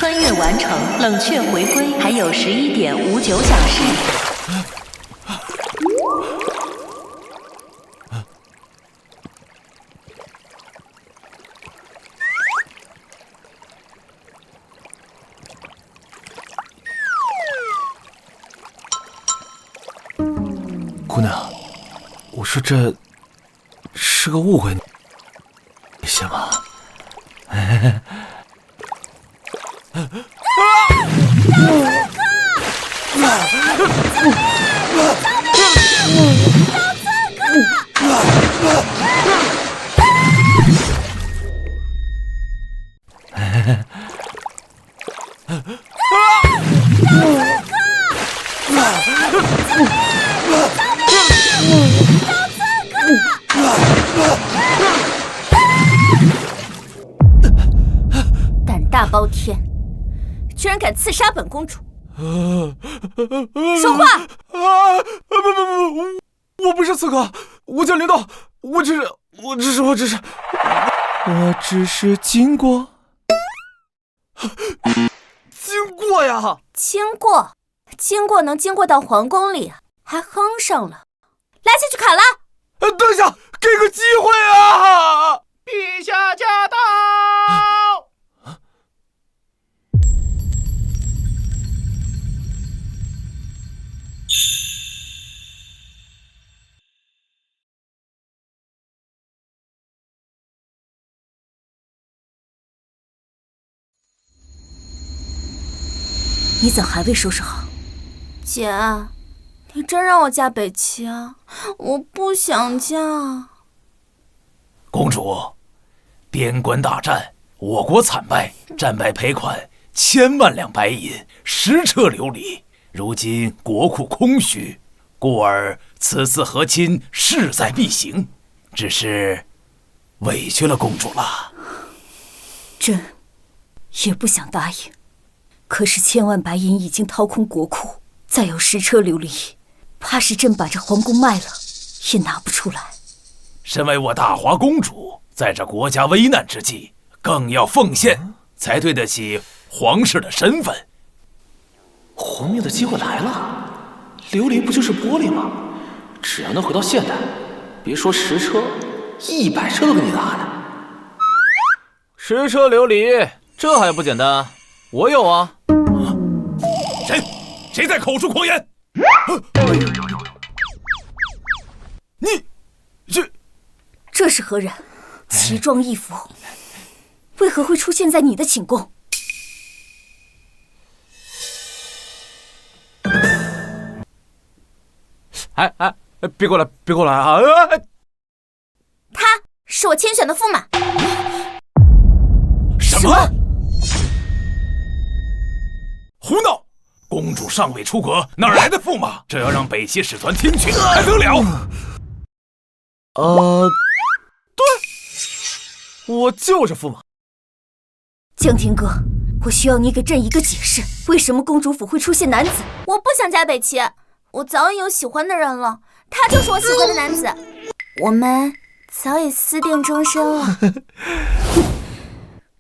穿越完成，冷却回归，还有11.59小时。姑娘，我说这是个误会，你信吗？胆大包天，居然敢刺杀本公主！说话！我不是刺客，我叫林道，我只是经过呀！经过能经过到皇宫里，还哼上了，拉下去砍了！等一下，给个机会啊！陛下驾到！你怎还未收拾好？姐，你真让我嫁北齐啊？我不想嫁。公主，边关大战，我国惨败，战败赔款1000万两白银，10车琉璃。如今国库空虚，故而此次和亲势在必行，只是委屈了公主了。朕也不想答应，可是1000万白银已经掏空国库，再有10车琉璃，怕是朕把这皇宫卖了也拿不出来。身为我大华公主，在这国家危难之际，更要奉献，才对得起皇室的身份。活命的机会来了，琉璃不就是玻璃吗？只要能回到现代，别说10车，100车都给你拿来。10车琉璃，这还不简单？我有啊！谁在口出狂言？这是何人？奇装异服，为何会出现在你的寝宫？别过来啊！他是我牵选的驸马。什么？胡闹！公主尚未出阁，哪来的驸马？这要让北齐使团听取，还得了？对，我就是驸马。江亭哥，我需要你给朕一个解释，为什么公主府会出现男子？我不想嫁北齐，我早已有喜欢的人了，他就是我喜欢的男子，我们早已私定终身了。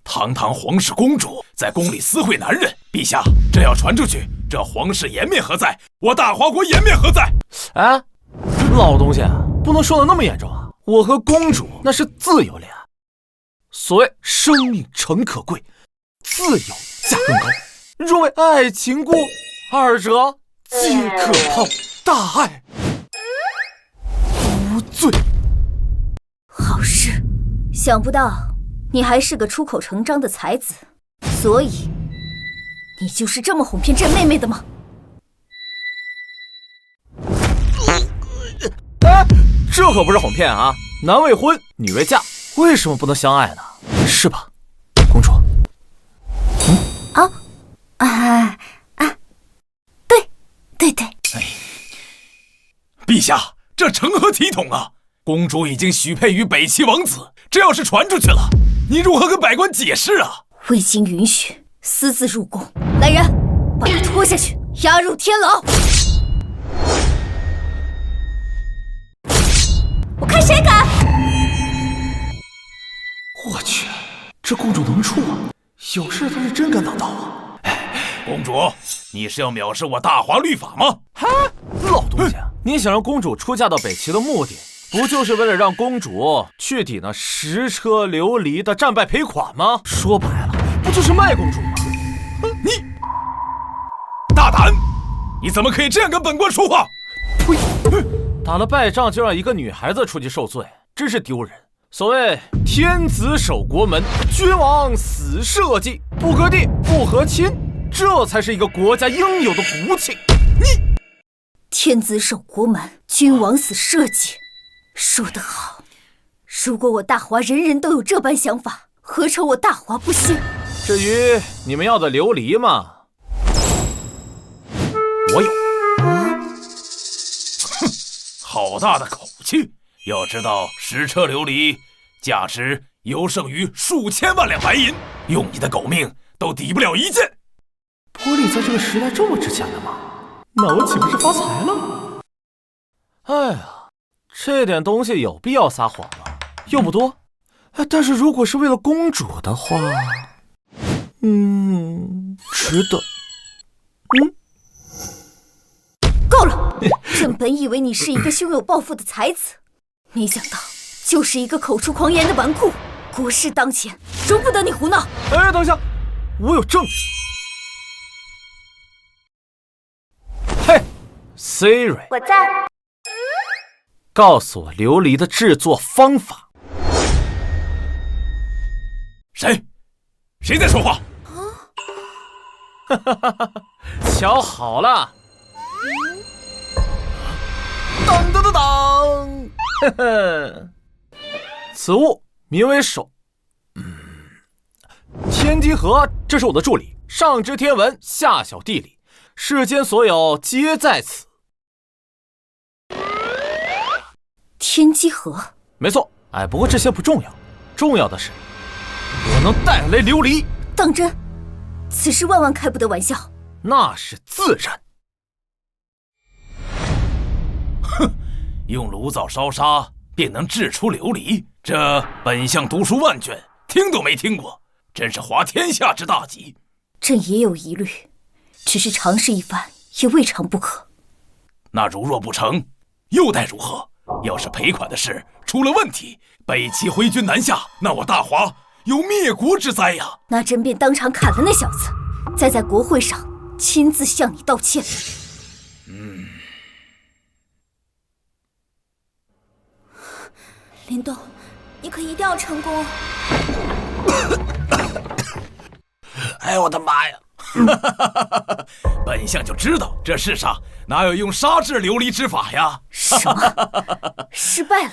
堂堂皇室公主在宫里私会男人，陛下，这要传出去，这皇室颜面何在？我大华国颜面何在？哎，老东西，不能说的那么严重啊！我和公主那是自由恋爱，所谓生命诚可贵，自由价更高。若为爱情故，二者皆可抛。大爱无罪。好事，想不到你还是个出口成章的才子，所以你就是这么哄骗朕妹妹的吗？这可不是哄骗啊！男未婚，女未嫁，为什么不能相爱呢？是吧，公主？对。陛下，这成何体统啊！公主已经许配于北齐王子，这要是传出去了，你如何跟百官解释啊？未经允许私自入宫，来人，把他拖下去，押入天牢。我看谁敢！我去，这公主能处啊？有事他是真敢挡道啊！公主，你是要藐视我大华律法吗？哈，老东西，你想让公主出嫁到北齐的目的，不就是为了让公主去抵那10车琉璃的战败赔款吗？说白了，不就是卖公主吗？你大胆！你怎么可以这样跟本官说话？呸！打了败仗就让一个女孩子出去受罪，真是丢人。所谓天子守国门，君王死社稷，不割地，不和亲，这才是一个国家应有的骨气。你天子守国门，君王死社稷，说得好。如果我大华人人都有这般想法，何愁我大华不兴？至于你们要的琉璃嘛，我有。哼，好大的口气！要知道10车琉璃价值犹胜于数千万两白银，用你的狗命都抵不了1件。玻璃在这个时代这么值钱的吗？那我岂不是发财了？哎呀，这点东西有必要撒谎吗？又不多。但是如果是为了公主的话，值得。够了！朕本以为你是一个胸有抱负的才子，没想到就是一个口出狂言的纨绔。国事当前，容不得你胡闹！哎，等一下，我有证据。嘿 ，Siri， 我在。告诉我琉璃的制作方法。谁在说话？瞧好了。当当当当，呵呵，此物名为手。天机盒，这是我的助理，上知天文，下晓地理，世间所有皆在此。天机盒，没错。不过这些不重要，重要的是我能带来琉璃。当真？此事万万开不得玩笑。那是自然。哼，用炉灶烧沙便能制出琉璃，这本相读书万卷，听都没听过，真是滑天下之大稽。朕也有疑虑，只是尝试一番也未尝不可。那如若不成，又待如何？要是赔款的事出了问题，北齐挥军南下，那我大华有灭国之灾呀！那朕便当场砍了那小子，再在国会上亲自向你道歉。林动，你可一定要成功！哎，我的妈呀！本相就知道这世上哪有用沙制琉璃之法呀！什么？失败了？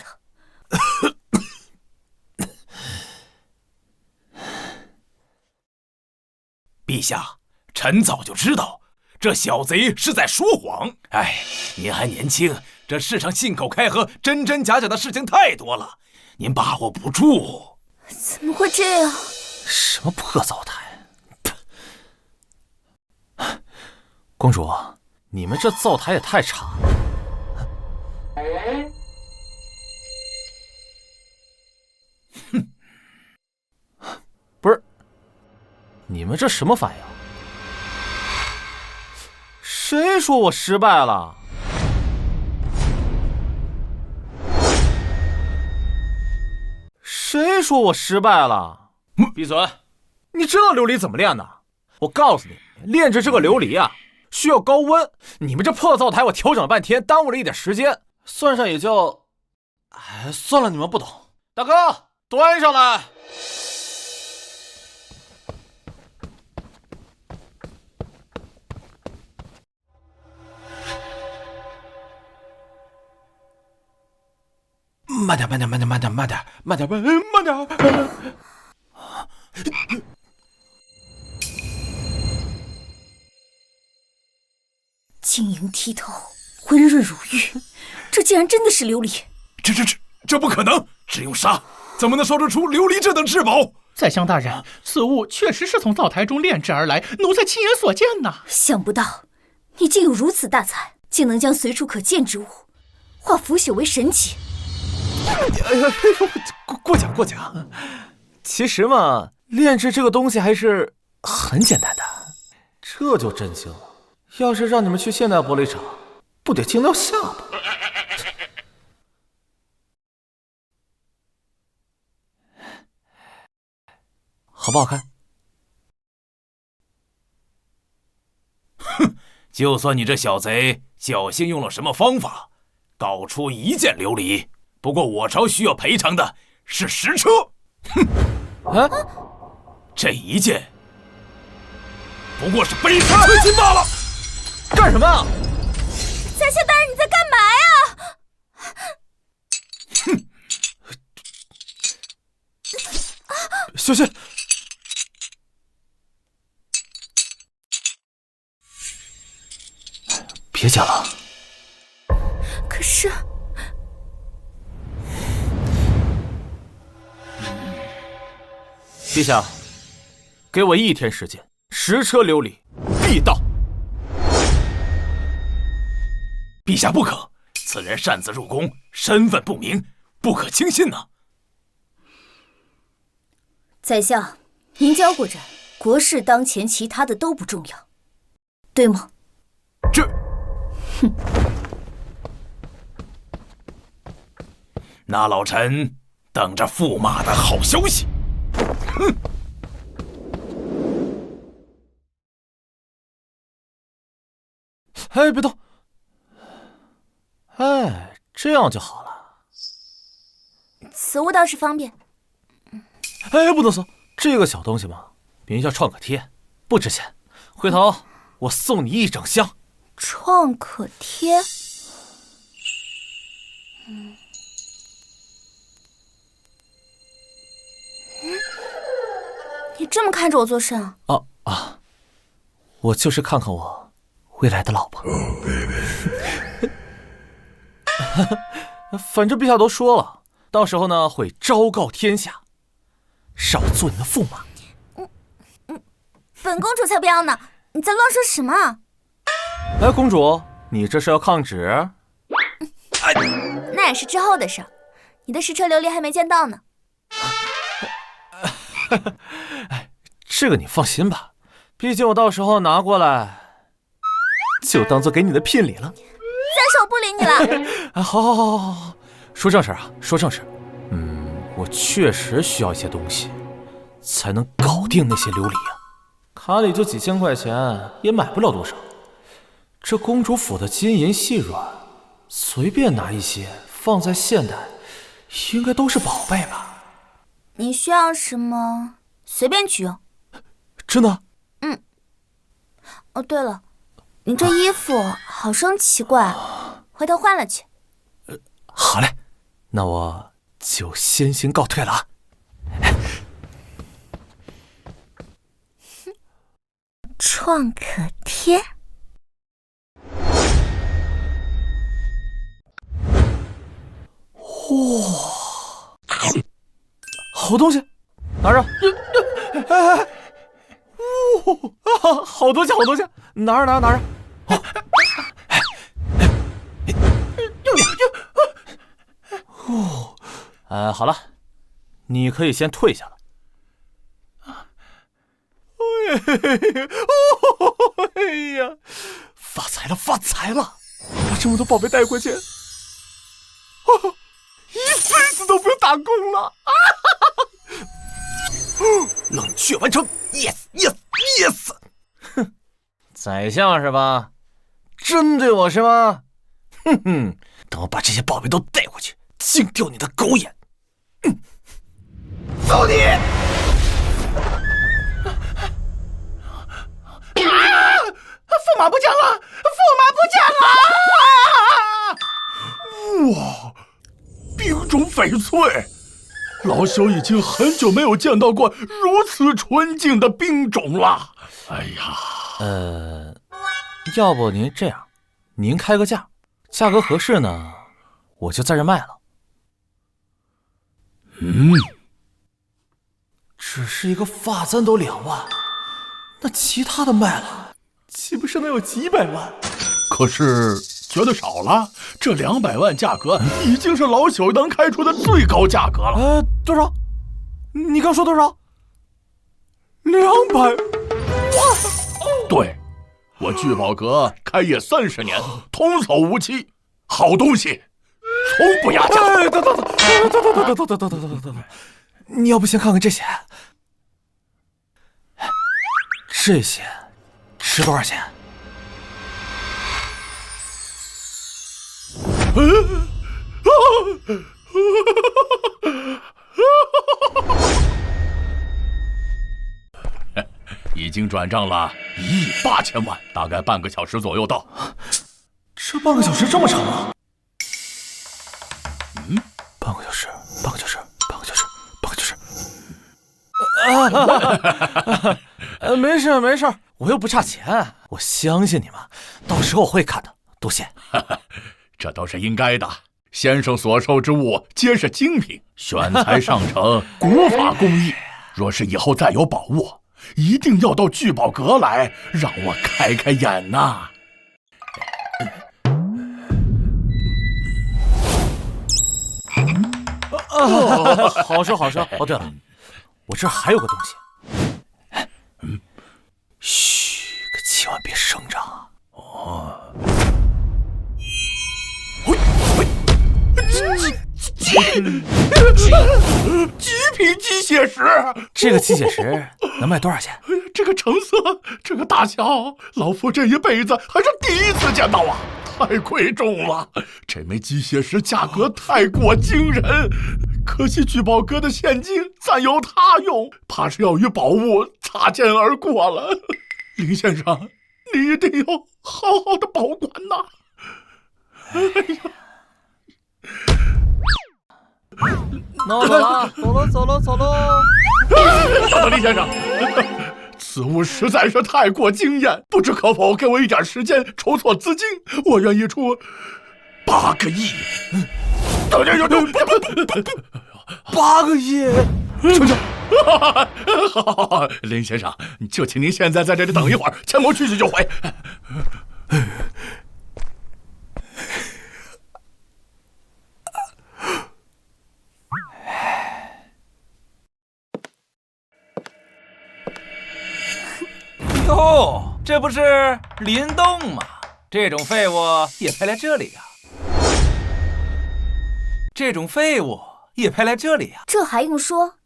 陛下，臣早就知道这小贼是在说谎。您还年轻，这世上信口开河、真真假假的事情太多了，您把握不住。怎么会这样？什么破灶台！公主，你们这灶台也太差了。哼，不是，你们这什么反应？谁说我失败了？谁说我失败了？闭嘴！你知道琉璃怎么炼的？我告诉你，炼制这个琉璃啊，需要高温。你们这破灶台，我调整了半天，耽误了一点时间，算上也就……算了，你们不懂。大哥，端上来。慢点。晶莹剔透，温润如玉，这竟然真的是琉璃！这不可能！只用沙，怎么能烧制出琉璃这等至宝？宰相大人，此物确实是从灶台中炼制而来，奴才亲眼所见呐！想不到你竟有如此大才，竟能将随处可见之物化腐朽为神奇。过奖。其实嘛，炼制这个东西还是很简单的。这就震惊了，要是让你们去现代玻璃厂，不得惊掉下巴？好不好看？哼，就算你这小贼侥幸用了什么方法，搞出1件琉璃，不过我朝需要赔偿的是10车。哼，啊，这1件不过是杯茶催金罢了。干什么啊？宰相大人，你在干嘛呀？哼，小心！别讲了。可是，陛下，给我1天时间，10车琉璃必到。陛下不可，此人擅自入宫，身份不明，不可轻信呐。宰相，您教过朕，国事当前，其他的都不重要，对吗？这，哼，那老臣等着驸马的好消息。哼！哎，别动！哎，这样就好了。此物倒是方便。哎，不能送这个小东西嘛，名叫创可贴，不值钱。回头我送你1整箱。创可贴。你这么看着我做甚啊？我就是看看我未来的老婆。反正陛下都说了，到时候呢会昭告天下，让我做你的驸马。本公主才不要呢！你在乱说什么啊？哎，公主，你这是要抗旨？那也是之后的事儿。你的10车琉璃还没见到呢。这个你放心吧，毕竟我到时候拿过来，就当做给你的聘礼了。再说我不理你了。好，说正事啊，说正事。我确实需要一些东西，才能搞定那些琉璃啊。卡里就几千块钱，也买不了多少。这公主府的金银细软，随便拿一些放在现代，应该都是宝贝吧？你需要什么，随便取用。真的？哦，对了，你这衣服好生奇怪，回头换了去。好嘞，那我就先行告退了啊。创可贴。哇，好东西，拿着。好东西，好东西，拿着。好了，你可以先退下了。哎呀，发财了，发财了！把这么多宝贝带回去，一辈子都不用打工了。冷却完成 ，yes。哼，宰相是吧？针对我是吗？等我把这些宝贝都带回去，净掉你的狗眼！走你！驸马不见了！哇，冰种翡翠！老朽已经很久没有见到过如此纯净的冰种了。哎呀，要不您这样，您开个价，价格合适呢，我就在这卖了。只是一个发簪都2万，那其他的卖了，岂不是能有几百万？可是觉得少了，这200万价格已经是老朽能开出的最高价格了。多少？你刚说多少白。对，我聚宝阁开业30年，童叟无欺，好东西从不压价。等，你要不先看看这些？这些值多少钱？已经转账了1亿8千万，大概半个小时左右到。这半个小时这么长啊？半个小时。没事，我又不差钱，我相信你们，到时候我会看的，多谢。这都是应该的。先生所售之物皆是精品，选材上乘，古法工艺。若是以后再有宝物，一定要到聚宝阁来，让我开开眼呐。好说。哦，对了，我这儿还有个东西。嘘，可千万别声张啊！极品鸡血石，这个鸡血石能卖多少钱？这个成色，这个大小，老夫这一辈子还是第一次见到啊！太贵重了，这枚鸡血石价格太过惊人，可惜聚宝阁的现金暂由他用，怕是要与宝物擦肩而过了。林先生，你一定要好好的保管呐！哎呀！那我走了，走喽。林先生，此物实在是太过惊艳，不知可否给我一点时间筹措资金？我愿意出8个亿。8个亿，成。好，林先生，就请您现在在这里等一会儿，钱某去就回。哟，这不是林动吗？这种废物也配来这里呀？这还用说？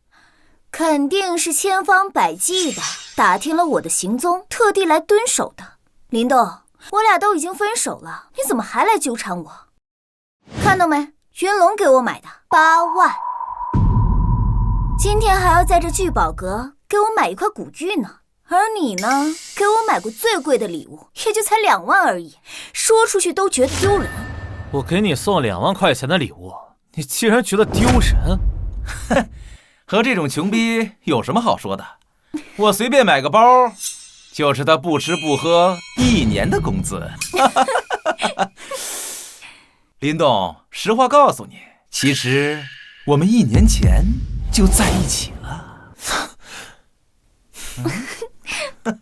肯定是千方百计的打听了我的行踪，特地来蹲守的。林动，我俩都已经分手了，你怎么还来纠缠我？看到没，云龙给我买的8万，今天还要在这聚宝阁给我买一块古玉呢。而你呢，给我买过最贵的礼物，也就才2万而已，说出去都觉得丢人。我给你送2万块钱的礼物，你竟然觉得丢人？哼，和这种穷逼有什么好说的？我随便买个包，就是他不吃不喝1年的工资。林动，实话告诉你，其实我们1年前就在一起了。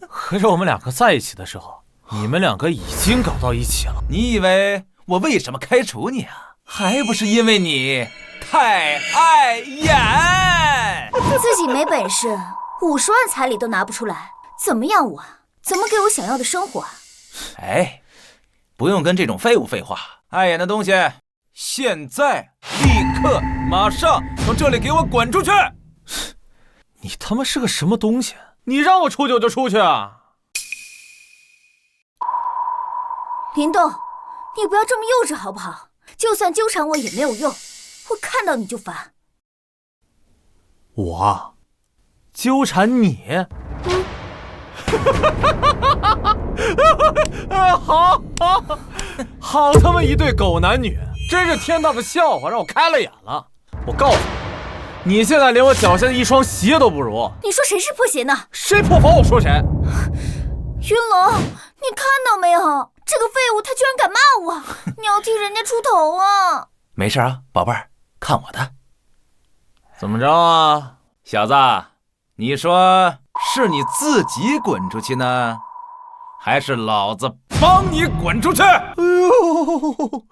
可是我们2个在一起的时候，你们2个已经搞到一起了。你以为我为什么开除你啊？还不是因为你太碍眼。自己没本事，50万彩礼都拿不出来，怎么养我？怎么给我想要的生活啊？哎，不用跟这种废物废话。碍眼的东西，现在立刻马上从这里给我滚出去！你他妈是个什么东西？你让我出去我就出去啊！林动，你不要这么幼稚好不好？就算纠缠我也没有用，我看到你就烦。我纠缠你？好他妈一对狗男女，真是天大的笑话，让我开了眼了。我告诉你，你现在连我脚下的一双鞋都不如。你说谁是破鞋呢？谁破防我说谁。云龙，你看到没有？这个废物他居然敢骂我，你要替人家出头啊！没事啊，宝贝儿，看我的。怎么着啊，小子？你说是你自己滚出去呢，还是老子帮你滚出去？哎呦，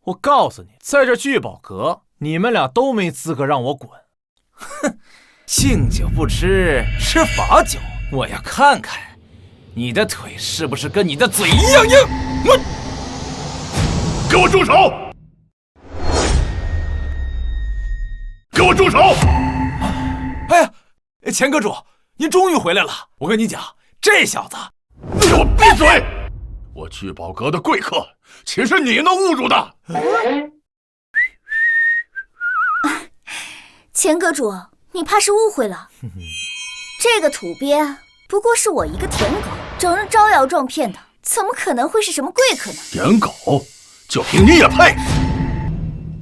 我告诉你，在这聚宝阁，你们俩都没资格让我滚。哼，敬酒不吃吃罚酒，我要看看你的腿是不是跟你的嘴一样硬。给我住手！给我住手！哎呀，钱阁主，您终于回来了！我跟你讲，这小子，给我闭嘴！我聚宝阁的贵客，岂是你能侮辱的？钱阁主，你怕是误会了。这个土鳖不过是我一个舔狗，整日招摇撞骗的，怎么可能会是什么贵客呢？舔狗，就凭你也配？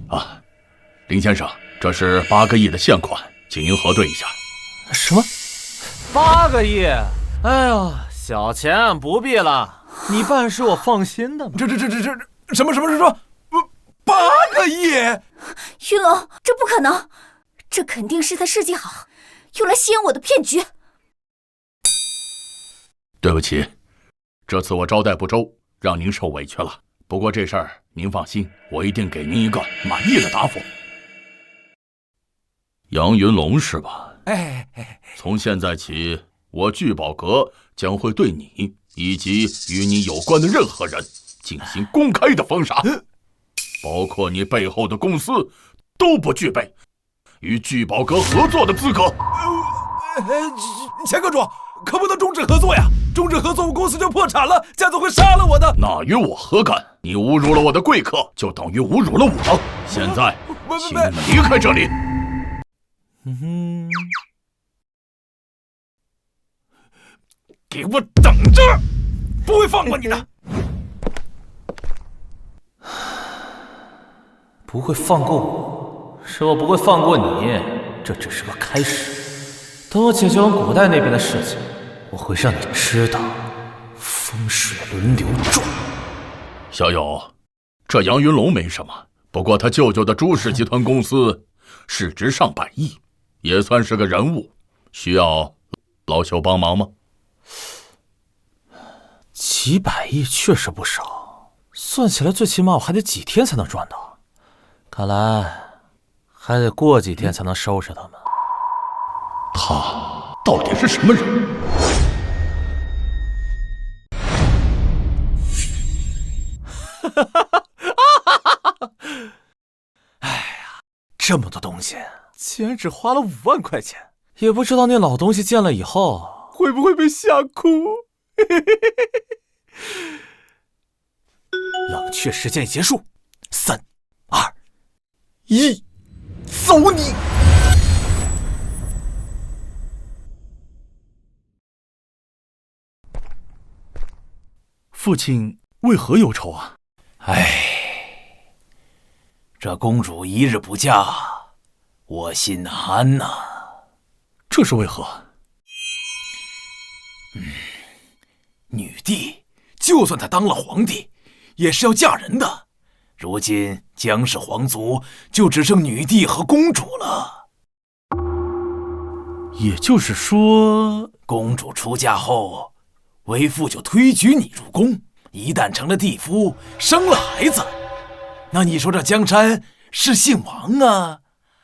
啊，林先生，这是8个亿的现款，请您核对一下。什么？8个亿？哎呀，小钱不必了，你办事我放心的嘛。这什么8个亿？云龙，这不可能，这肯定是他设计好，用来吸引我的骗局。对不起，这次我招待不周，让您受委屈了。不过这事儿您放心，我一定给您一个满意的答复。杨云龙是吧？从现在起，我聚宝阁将会对你以及与你有关的任何人进行公开的封杀，包括你背后的公司都不具备与聚宝阁合作的资格。钱阁主，可不能终止合作呀！终止合作，我公司就破产了，家族会杀了我的。那与我何干？你侮辱了我的贵客，就等于侮辱了我。现在，请你离开这里。给我等着，不会放过你的。不会放过我，是我不会放过你，这只是个开始。等我解决完古代那边的事情，我会让你知道风水轮流转。小友，这杨云龙没什么，不过他舅舅的朱氏集团公司市值上百亿，也算是个人物，需要老朽帮忙吗？几百亿确实不少，算起来最起码我还得几天才能赚到，看来还得过几天才能收拾他们。他到底是什么人？哎呀，这么多东西，竟然只花了5万块钱，也不知道那老东西见了以后会不会被吓哭。冷却时间已结束，3、2、1，走你！父亲为何忧愁啊？这公主一日不嫁，我心寒呐。这是为何？女帝，就算她当了皇帝，也是要嫁人的。如今江氏皇族就只剩女帝和公主了。也就是说，公主出嫁后，为父就推举你入宫，一旦成了帝夫，生了孩子，那你说这江山是姓王啊，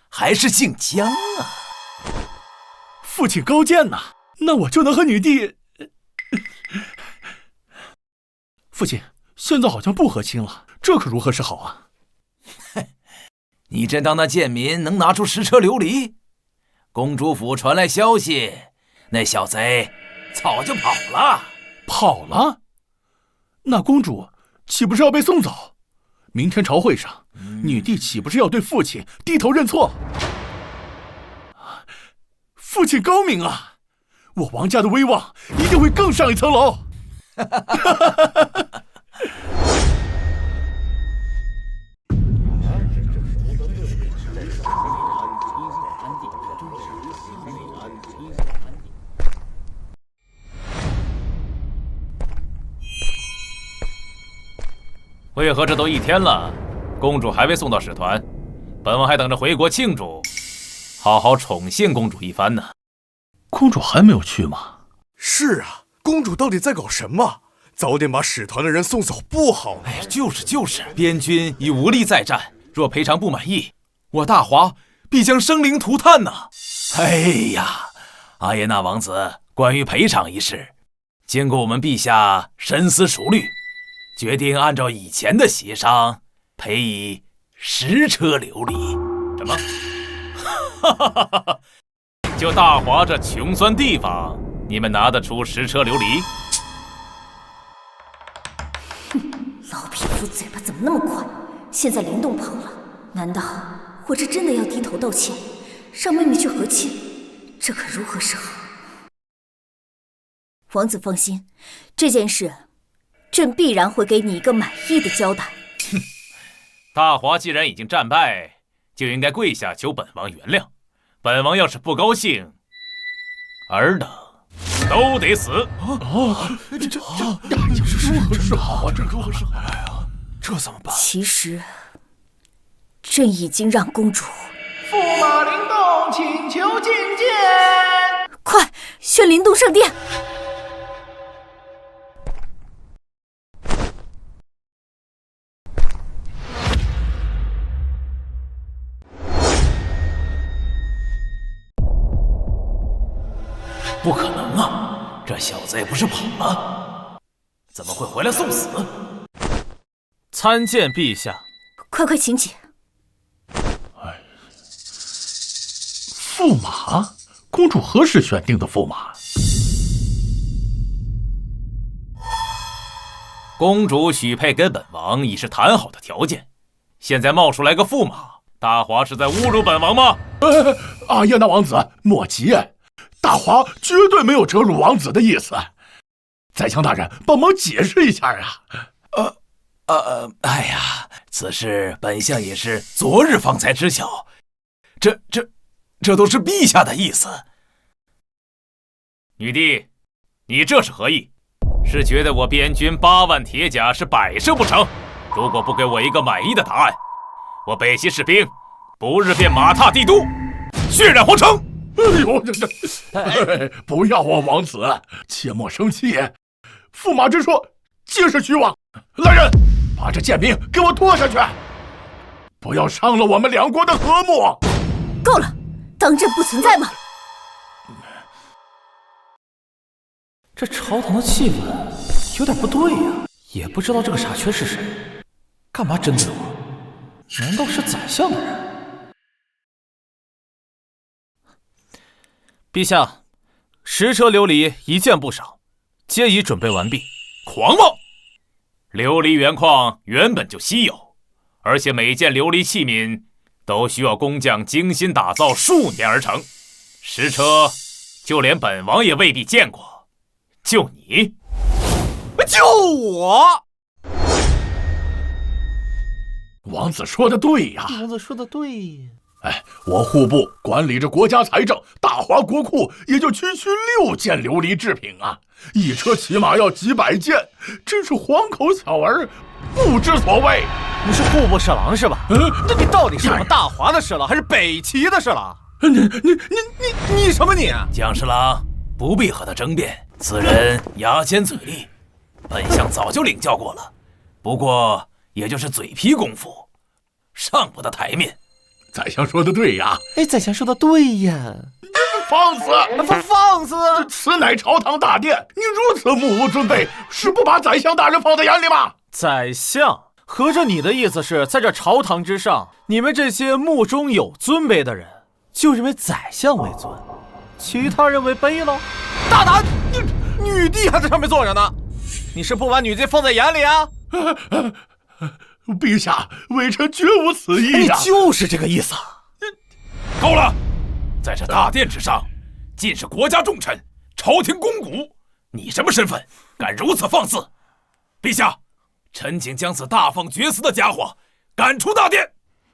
还是姓江啊？父亲高见呐，那我就能和女帝……父亲，现在好像不和亲了，这可如何是好啊？你真当那贱民能拿出10车琉璃？公主府传来消息，那小贼早就跑了。跑了？那公主岂不是要被送走？明天朝会上，女帝岂不是要对父亲低头认错？父亲高明啊，我王家的威望一定会更上一层楼。为何这都1天了，公主还未送到使团？本王还等着回国庆祝，好好宠幸公主一番呢。公主还没有去吗？是啊，公主到底在搞什么？早点把使团的人送走不好吗？就是，边军已无力再战，若赔偿不满意，我大华必将生灵涂炭呐！哎呀，阿耶纳王子关于赔偿一事，经过我们陛下深思熟虑，决定按照以前的协商，赔以10车琉璃。什么？哈哈哈哈！就大华这穷酸地方，你们拿得出10车琉璃？哼，老匹夫嘴巴怎么那么快？现在灵动跑了，难道我这真的要低头道歉，让妹妹去和亲？这可如何是好？王子放心，这件事，朕必然会给你一个满意的交代。哼，大华既然已经战败，就应该跪下求本王原谅。本王要是不高兴，尔等都得死。这如何是好啊？这如何是好呀？这怎么办？其实，朕已经让公主驸马灵动，请求觐见。快宣灵动圣殿。不可能啊！这小子也不是跑了，怎么会回来送死？参见陛下。快请起。驸马？公主何时选定的驸马？公主许配给本王已是谈好的条件，现在冒出来个驸马，大华是在侮辱本王吗？阿耶纳王子，莫急，大华绝对没有折辱王子的意思。宰相大人，帮忙解释一下啊！哎呀，此事本相也是昨日方才知晓，这都是陛下的意思。女帝，你这是何意？是觉得我边军8万铁甲是摆设不成？如果不给我一个满意的答案，我北齐士兵不日便马踏帝都，血染皇城！哎呦，不要啊，王子，切莫生气。驸马之说皆是虚妄。来人，把这贱民给我拖下去，不要伤了我们两国的和睦。够了，当朕不存在吗？这朝堂的气氛有点不对呀，也不知道这个傻缺是谁，干嘛针对我？难道是宰相的人？陛下，10车琉璃一件不少，皆已准备完毕。狂妄！琉璃原矿原本就稀有，而且每件琉璃器皿都需要工匠精心打造数年而成，10车就连本王也未必见过。就你，就我！王子说的对呀，王子说的对呀。我户部管理着国家财政，大华国库也就区6件琉璃制品啊，一车起码要几百件，真是黄口小儿不知所谓。你是户部侍郎是吧？那你到底是我们大华的侍郎，还是北齐的侍郎？你什么你？蒋侍郎不必和他争辩，此人牙尖嘴利，本相早就领教过了，不过也就是嘴皮功夫，上不得台面。宰相说的对呀！宰相说的对呀！放肆！放肆！此乃朝堂大殿，你如此目无尊卑，是不把宰相大人放在眼里吗？宰相，合着你的意思是在这朝堂之上，你们这些目中有尊卑的人，就认为宰相为尊，其他人为卑了？大胆！女帝还在上面坐着呢，你是不把女帝放在眼里啊？陛下，微臣绝无此意呀！你就是这个意思。够了！在这大殿之上，尽是国家重臣、朝廷公骨，你什么身份，敢如此放肆？陛下，臣请将此大放厥词的家伙赶出大殿。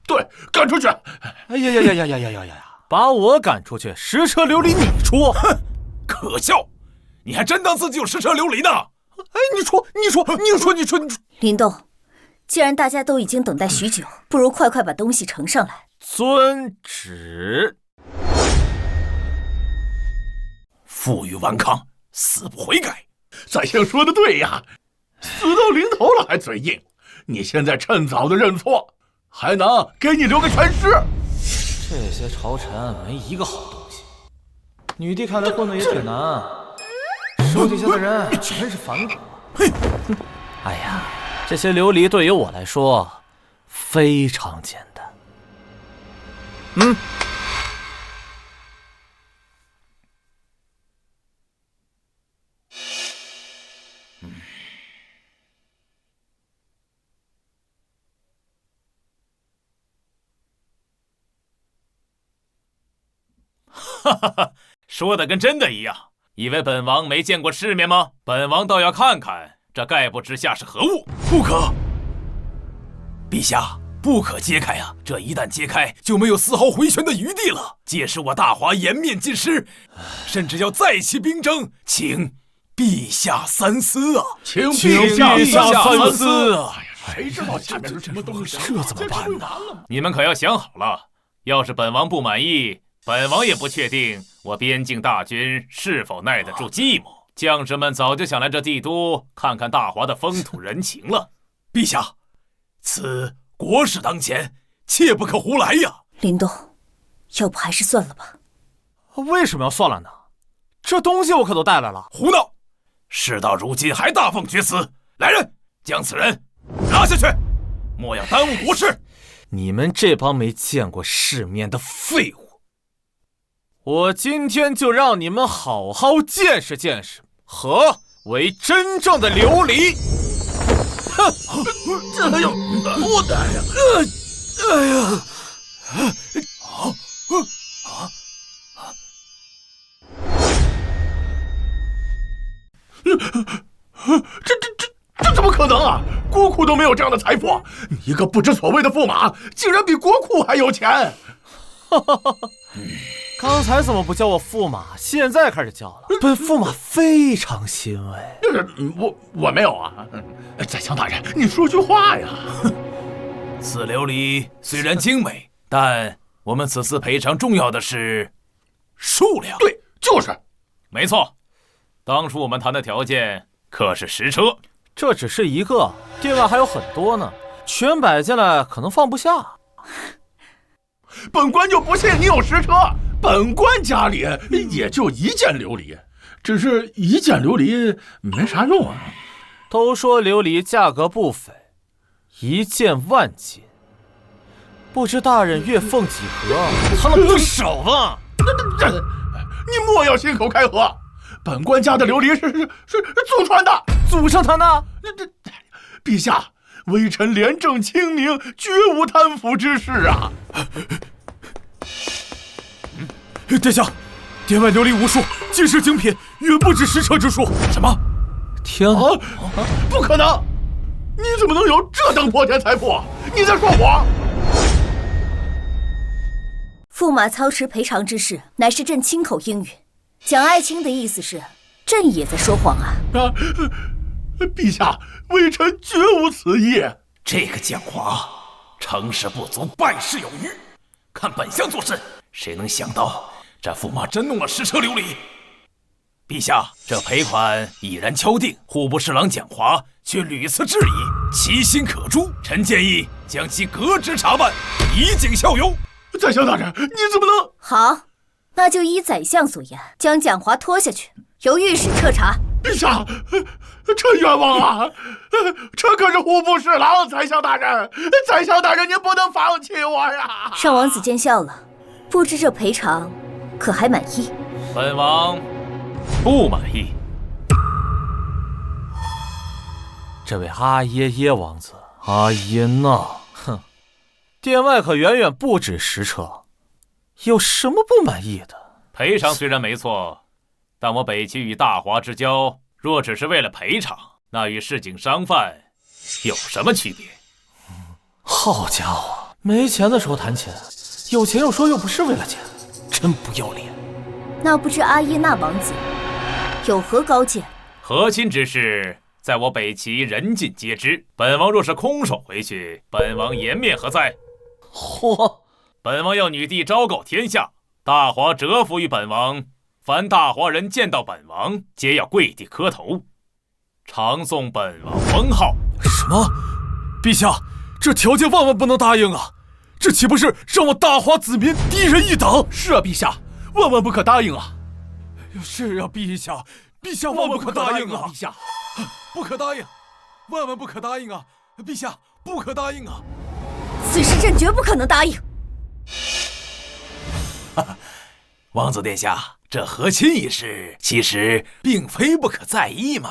对，赶出去！哎呀！把我赶出去，10车琉璃你出！哼，可笑！你还真当自己有10车琉璃呢？你出！林动。既然大家都已经等待许久，不如快把东西呈上来。遵旨。负隅顽抗，死不悔改。宰相说的对呀，死到临头了还嘴硬。你现在趁早的认错，还能给你留个全尸。这些朝臣没一个好东西。女帝看来混的也挺难，说这些的人全是反骨。哎呀，这些琉璃对于我来说非常简单。哈哈哈，说的跟真的一样，以为本王没见过世面吗？本王倒要看看这盖布之下是何物。不可，陛下，不可揭开啊！这一旦揭开，就没有丝毫回旋的余地了。届时我大华颜面尽失，甚至要再起兵争，请陛下三思啊！请陛下三思啊！谁知道下面是什么东西？这怎么办呢？你们可要想好了，要是本王不满意，本王也不确定我边境大军是否耐得住寂寞。将士们早就想来这帝都看看大华的风土人情了。陛下，此国事当前，切不可胡来呀！林动，要不还是算了吧。为什么要算了呢？这东西我可都带来了。胡闹！事到如今还大放厥词！来人，将此人拉下去，莫要耽误国事。你们这帮没见过世面的废物！我今天就让你们好好见识见识何为真正的琉璃！哼，这还有不带呀！哎呀！这怎么可能啊！国库都没有这样的财富，你一个不知所谓的驸马，竟然比国库还有钱！刚才怎么不叫我驸马？现在开始叫了。本驸马非常欣慰。我没有啊！宰相大人，你说句话呀！此琉璃虽然精美，但我们此次赔偿重要的是数量。对，就是。没错，当初我们谈的条件可是10车。这只是一个，殿外还有很多呢，全摆进来可能放不下。本官就不信你有10车。本官家里也就1件琉璃，只是1件琉璃没啥用啊。都说琉璃价格不菲，1件万金，不知大人月俸几何？藏了不少吧？你莫要信口开河！本官家的琉璃是祖传的，祖上谈的。陛下，微臣廉政清明，绝无贪腐之事啊！殿下，殿外琉璃无数，尽是精品，远不止10车之数。什么？天啊！不可能！你怎么能有这等破天财富？你在说谎！驸马操持赔偿之事，乃是朕亲口应允。蒋爱卿的意思是，朕也在说谎啊！陛下，微臣绝无此意。这个蒋华，成事不足，败事有余。看本相做事，谁能想到这驸马真弄了10车琉璃？陛下，这赔款已然敲定，户部侍郎蒋华却屡次质疑，其心可诛。臣建议将其革职查办，以儆效尤。宰相大人，你怎么能……好，那就依宰相所言，将蒋华拖下去，由御史彻查。陛下，臣冤枉啊！臣可是户部侍郎，宰相大人，宰相大人，您不能放弃我呀！上王子见笑了，不知这赔偿可还满意？本王不满意。这位阿耶耶王子，阿耶娜，哼，殿外可远远不止10车，有什么不满意的？赔偿虽然没错，但我北齐与大华之交，若只是为了赔偿，那与市井商贩有什么区别？好家伙，没钱的时候谈钱，有钱又说又不是为了钱，真不要脸。那不知阿耶娜王子有何高见？和亲之事，在我北齐人尽皆知。本王若是空手回去，本王颜面何在？嚯！本王要女帝昭告天下，大华折服于本王，凡大华人见到本王，皆要跪地磕头，常颂本王封号。什么？陛下，这条件万万不能答应啊！这岂不是让我大华子民低人一等？是啊，陛下，万万不可答应啊！是啊，陛下，陛下万万不可答应啊！陛下，不可答应，万万不可答应啊！陛下，不可答应啊！此事朕绝不可能答应。王子殿下，这和亲一事其实并非不可在意嘛。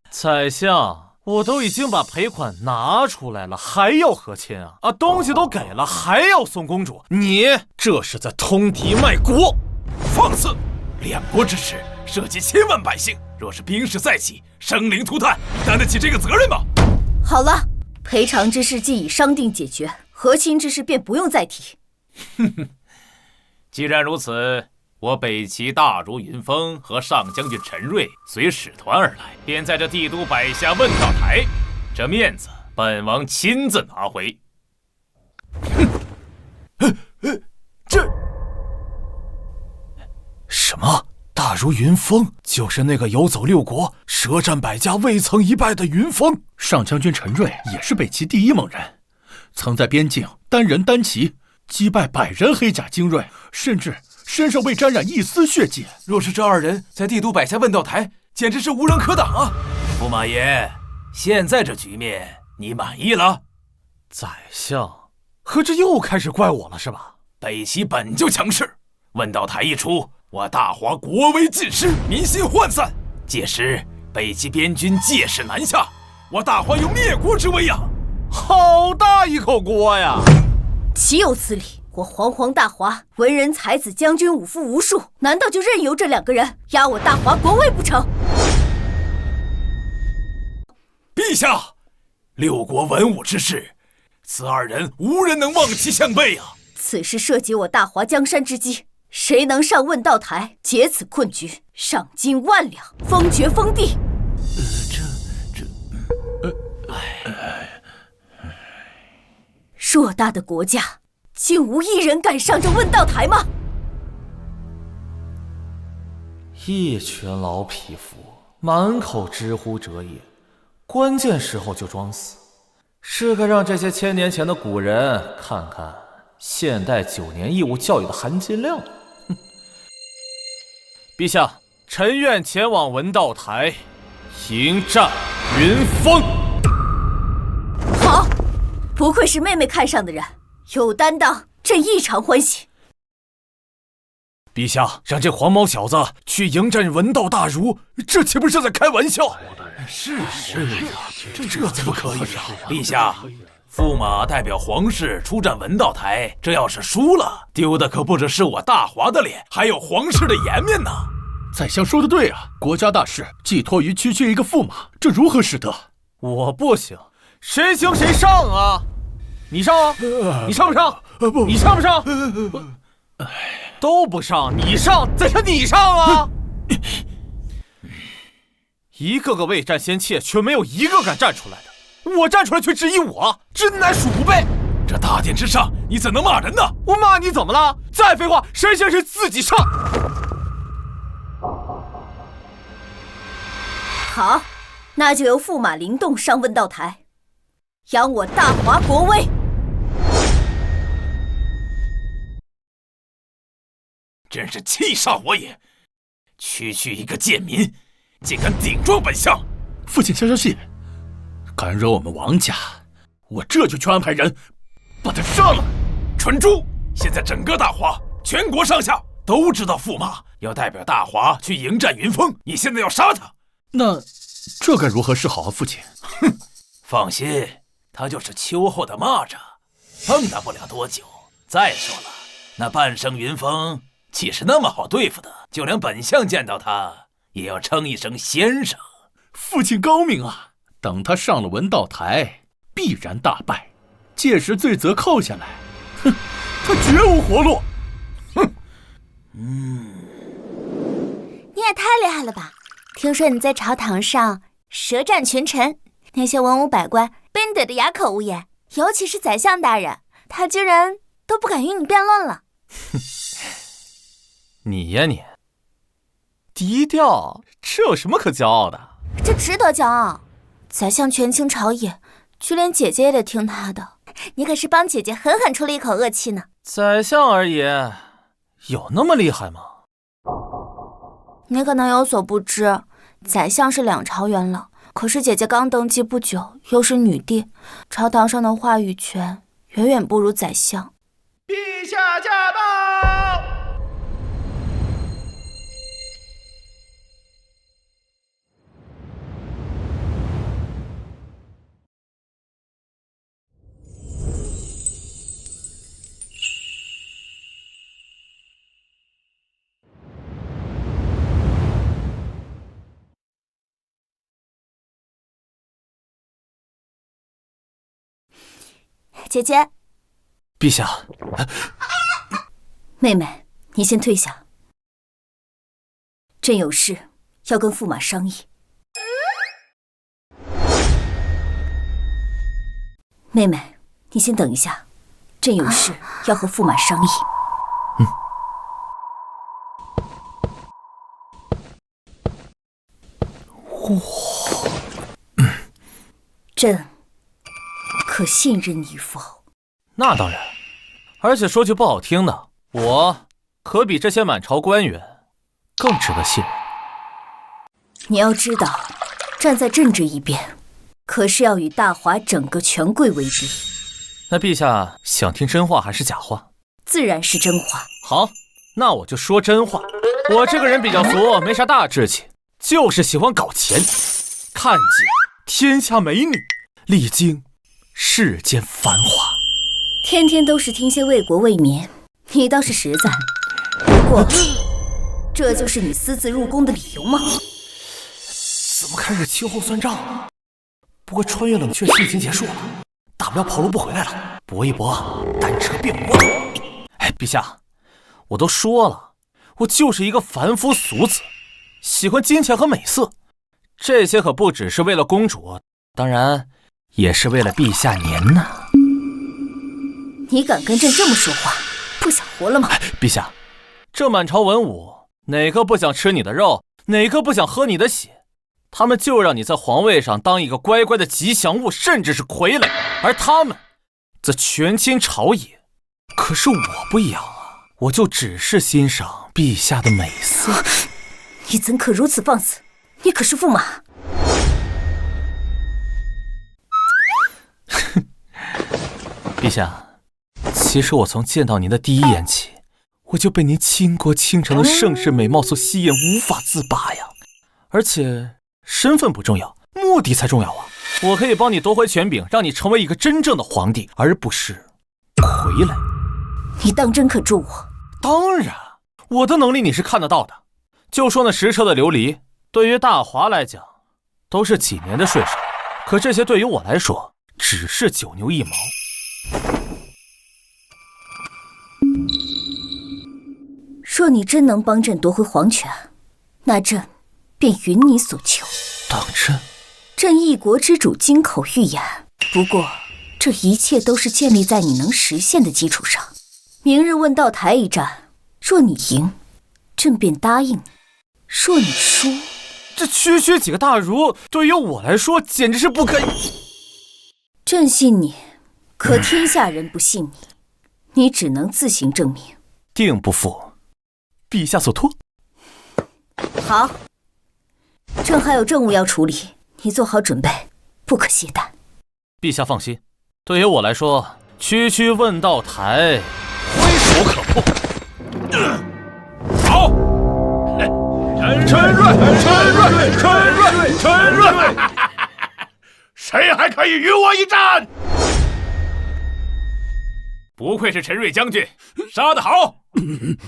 宰相，我都已经把赔款拿出来了，还要和亲啊？东西都给了，还要送公主？你这是在通敌卖国！放肆！两国之事涉及千万百姓，若是兵事再起，生灵涂炭，你担得起这个责任吗？好了，赔偿之事既已商定解决，和亲之事便不用再提。既然如此，我北齐大儒云峰和上将军陈瑞随使团而来，便在这帝都摆下问道台，这面子本王亲自拿回。这什么？大儒云峰就是那个游走六国、舌战百家未曾一败的云峰。上将军陈瑞也是北齐第一猛人，曾在边境单人单骑击败100人黑甲精锐，甚至身上未沾染一丝血迹。若是这2人在帝都摆下问道台，简直是无人可挡啊！驸马爷，现在这局面你满意了？宰相，合着又开始怪我了是吧？北齐本就强势，问道台一出，我大华国威尽失，民心涣散。届时北齐边军借势南下，我大华有灭国之威呀！好大一口锅呀！岂有此理！我煌煌大华，文人才子将军武夫无数，难道就任由这2个人压我大华国威不成？陛下，六国文武之事，此2人无人能望其项背啊！此事涉及我大华江山之基，谁能上问道台解此困局，赏金10000两，封爵封地。偌大的国家，竟无一人敢上这问道台吗？一群老匹夫，满口知乎者也，关键时候就装死，是该让这些1000年前的古人看看现代9年义务教育的含金量。陛下，臣愿前往文道台迎战云峰。好，不愧是妹妹看上的人，有担当，朕异常欢喜。陛下，让这黄毛小子去迎战文道大儒，这岂不是在开玩笑？是这怎么可以啊！陛下，驸马代表皇室出战文道台，这要是输了，丢的可不只是我大华的脸，还有皇室的颜面呢。宰相说的对啊，国家大事寄托于区区一个驸马，这如何使得？我不行，谁行谁上啊！你上啊！你上不上？不，你上不上？都不上，你上，再看你上啊！一个个未战先怯，却没有一个敢站出来的。我站出来却质疑我，真乃鼠辈！这大殿之上，你怎能骂人呢？我骂你怎么了？再废话，谁行谁自己上。好，那就由驸马灵动上问道台，扬我大华国威。真是气煞我也！区区一个贱民，竟敢顶撞本相！父亲消息，敢惹我们王家，我这就去安排人把他杀了。蠢猪！现在整个大华，全国上下都知道驸马要代表大华去迎战云峰，你现在要杀他，那这该如何是好啊，父亲？哼，放心，他就是秋后的蚂蚱，碰他不了多久。再说了，那半生云峰岂是那么好对付的？就连本相见到他，也要称一声先生。父亲高明啊！等他上了文道台，必然大败，届时罪责扣下来，哼，他绝无活路。哼，你也太厉害了吧！听说你在朝堂上舌战群臣，那些文武百官被你怼得哑口无言，尤其是宰相大人，他居然都不敢与你辩论了。你呀你，低调，这有什么可骄傲的？这值得骄傲，宰相权倾朝野，就连姐姐也得听他的。你可是帮姐姐狠狠出了一口恶气呢。宰相而已，有那么厉害吗？你可能有所不知，宰相是2朝元老，可是姐姐刚登基不久，又是女帝，朝堂上的话语权远远不如宰相。陛下驾到！姐姐，陛下，妹妹，你先退下，朕有事要跟驸马商议。妹妹，你先等一下，朕有事要和驸马商议。朕可信任你否？那当然，而且说句不好听的，我可比这些满朝官员更值得信任。你要知道，站在朕这一边，可是要与大华整个权贵为敌。那陛下想听真话还是假话？自然是真话。好，那我就说真话。我这个人比较俗，没啥大志气，就是喜欢搞钱，看尽天下美女，历经世间繁华。天天都是听些为国为民，你倒是实在。不过，这就是你私自入宫的理由吗？怎么开始秋后算账？不过穿越冷却期已经结束了，大不了跑路不回来了，搏一搏，单车变摩托。哎，陛下，我都说了，我就是一个凡夫俗子，喜欢金钱和美色，这些可不只是为了公主，当然也是为了陛下您呢。你敢跟朕这么说话，不想活了吗？陛下，这满朝文武哪个不想吃你的肉，哪个不想喝你的血？他们就让你在皇位上当一个乖乖的吉祥物，甚至是傀儡，而他们则权倾朝野。可是我不一样啊，我就只是欣赏陛下的美色。你怎可如此放肆？你可是驸马。陛下，其实我从见到您的第一眼起，我就被您倾国倾城的盛世美貌所吸引，无法自拔呀。而且身份不重要，目的才重要啊！我可以帮你夺回权柄，让你成为一个真正的皇帝，而不是傀儡。你当真可助我？当然，我的能力你是看得到的。就说那10车的琉璃，对于大华来讲，都是几年的税收，可这些对于我来说，只是9牛1毛。若你真能帮朕夺回皇权，那朕便允你所求。当真？朕一国之主金口玉言，不过这一切都是建立在你能实现的基础上。明日问道台一战，若你赢，朕便答应你；若你输，这区区几个大儒，对于我来说简直是不可以。朕信你，可天下人不信你，你只能自行证明。定不负陛下所托。好，朕还有政务要处理，你做好准备，不可懈怠。陛下放心，对于我来说，区区问道台，挥手可破。好，陈瑞，谁还可以与我一战？不愧是陈瑞将军，杀得好！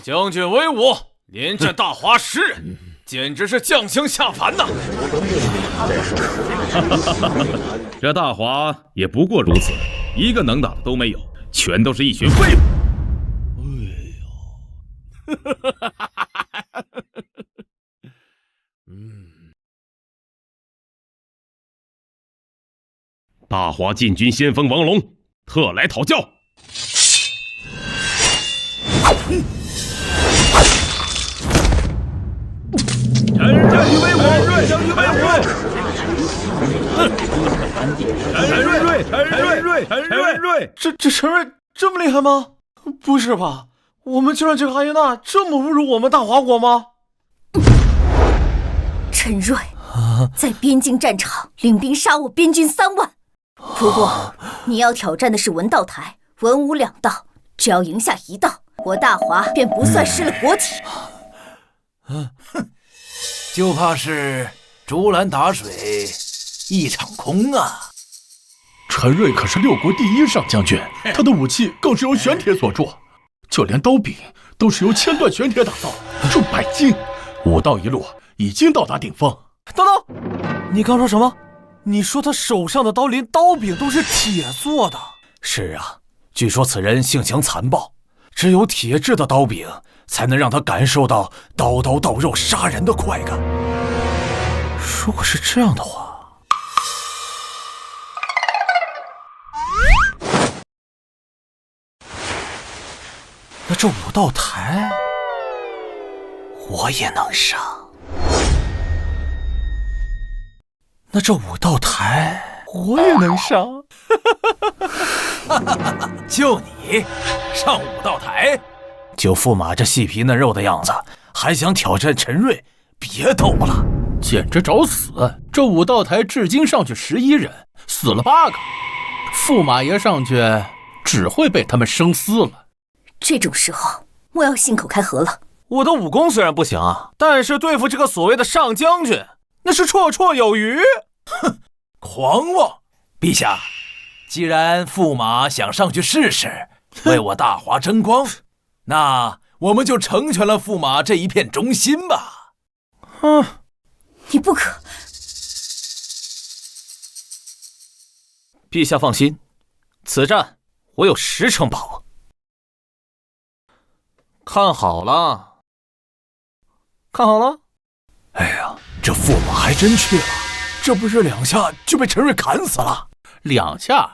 将军威武，连战大华10人，简直是将相下凡呐！这大华也不过如此，一个能打的都没有，全都是一群废物。大华禁军先锋王龙特来讨教。陈宇威武，陈宇威武！陈瑞，这陈瑞这么厉害吗？不是吧，我们就让这个阿耶娜这么侮辱我们大华国吗？陈瑞在边境战场领兵杀我边军3万。不过你要挑战的是文道台、文武2道，只要赢下1道，我大华便不算失了国体。就怕是竹篮打水一场空啊！陈瑞可是6国第1上将军，他的武器更是由玄铁所铸，就连刀柄都是由千段玄铁打造，重100斤。武道一路已经到达顶峰。等等，你刚说什么？你说他手上的刀连刀柄都是铁做的？是啊，据说此人性情残暴，只有铁制的刀柄才能让他感受到刀刀到肉杀人的快感。如果是这样的话，那这武道台我也能上。那这武道台我也能上。就你上武道台？就驸马这细皮嫩肉的样子，还想挑战陈瑞？别逗了，简直找死！这武道台至今上去11人，死了8个。驸马爷上去只会被他们生撕了。这种时候莫要信口开河了。我的武功虽然不行啊，但是对付这个所谓的上将军，那是绰绰有余。哼，狂妄！陛下，既然驸马想上去试试，为我大华争光，那我们就成全了驸马这一片忠心吧。你不可！陛下放心，此战我有10成把握。看好了，看好了。哎呀，这驸马还真去了，这不是2下就被陈瑞砍死了？2下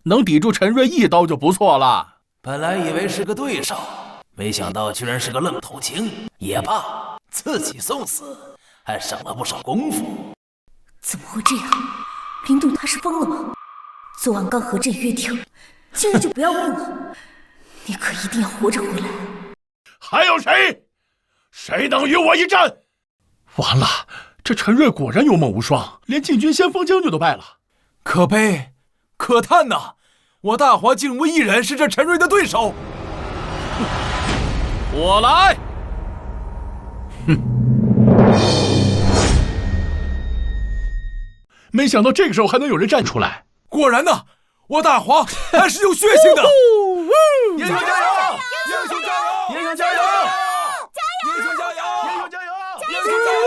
能抵住陈瑞1刀就不错了。本来以为是个对手，没想到居然是个愣头青。也罢，自己送死，还省了不少功夫。怎么会这样？林动他是疯了吗？昨晚刚和朕约定，今日就不要命了。你可一定要活着回来。还有谁？谁能与我一战？完了，这陈瑞果然勇猛无双，连禁军先锋将军都败了。可悲，可叹呐！我大华竟无一人是这陈瑞的对手。我来。没想到这个时候还能有人站出来。果然呐，我大华还是有血性的。英雄加油！英雄加油！英雄加油！英雄加油！英雄加油！英雄加油！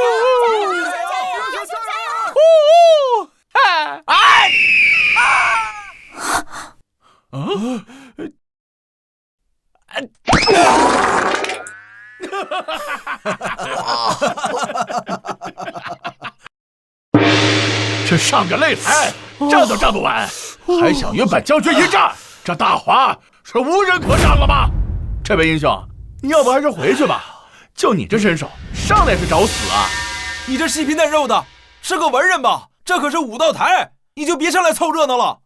英雄加油！英雄加油！哎！这上个擂台站都站不稳，还想与本将军一战？这大华是无人可战了吗？这位英雄，你要不还是回去吧？就你这身手，上来是找死啊！你这细皮嫩肉的，是个文人吧？这可是武道台，你就别上来凑热闹了。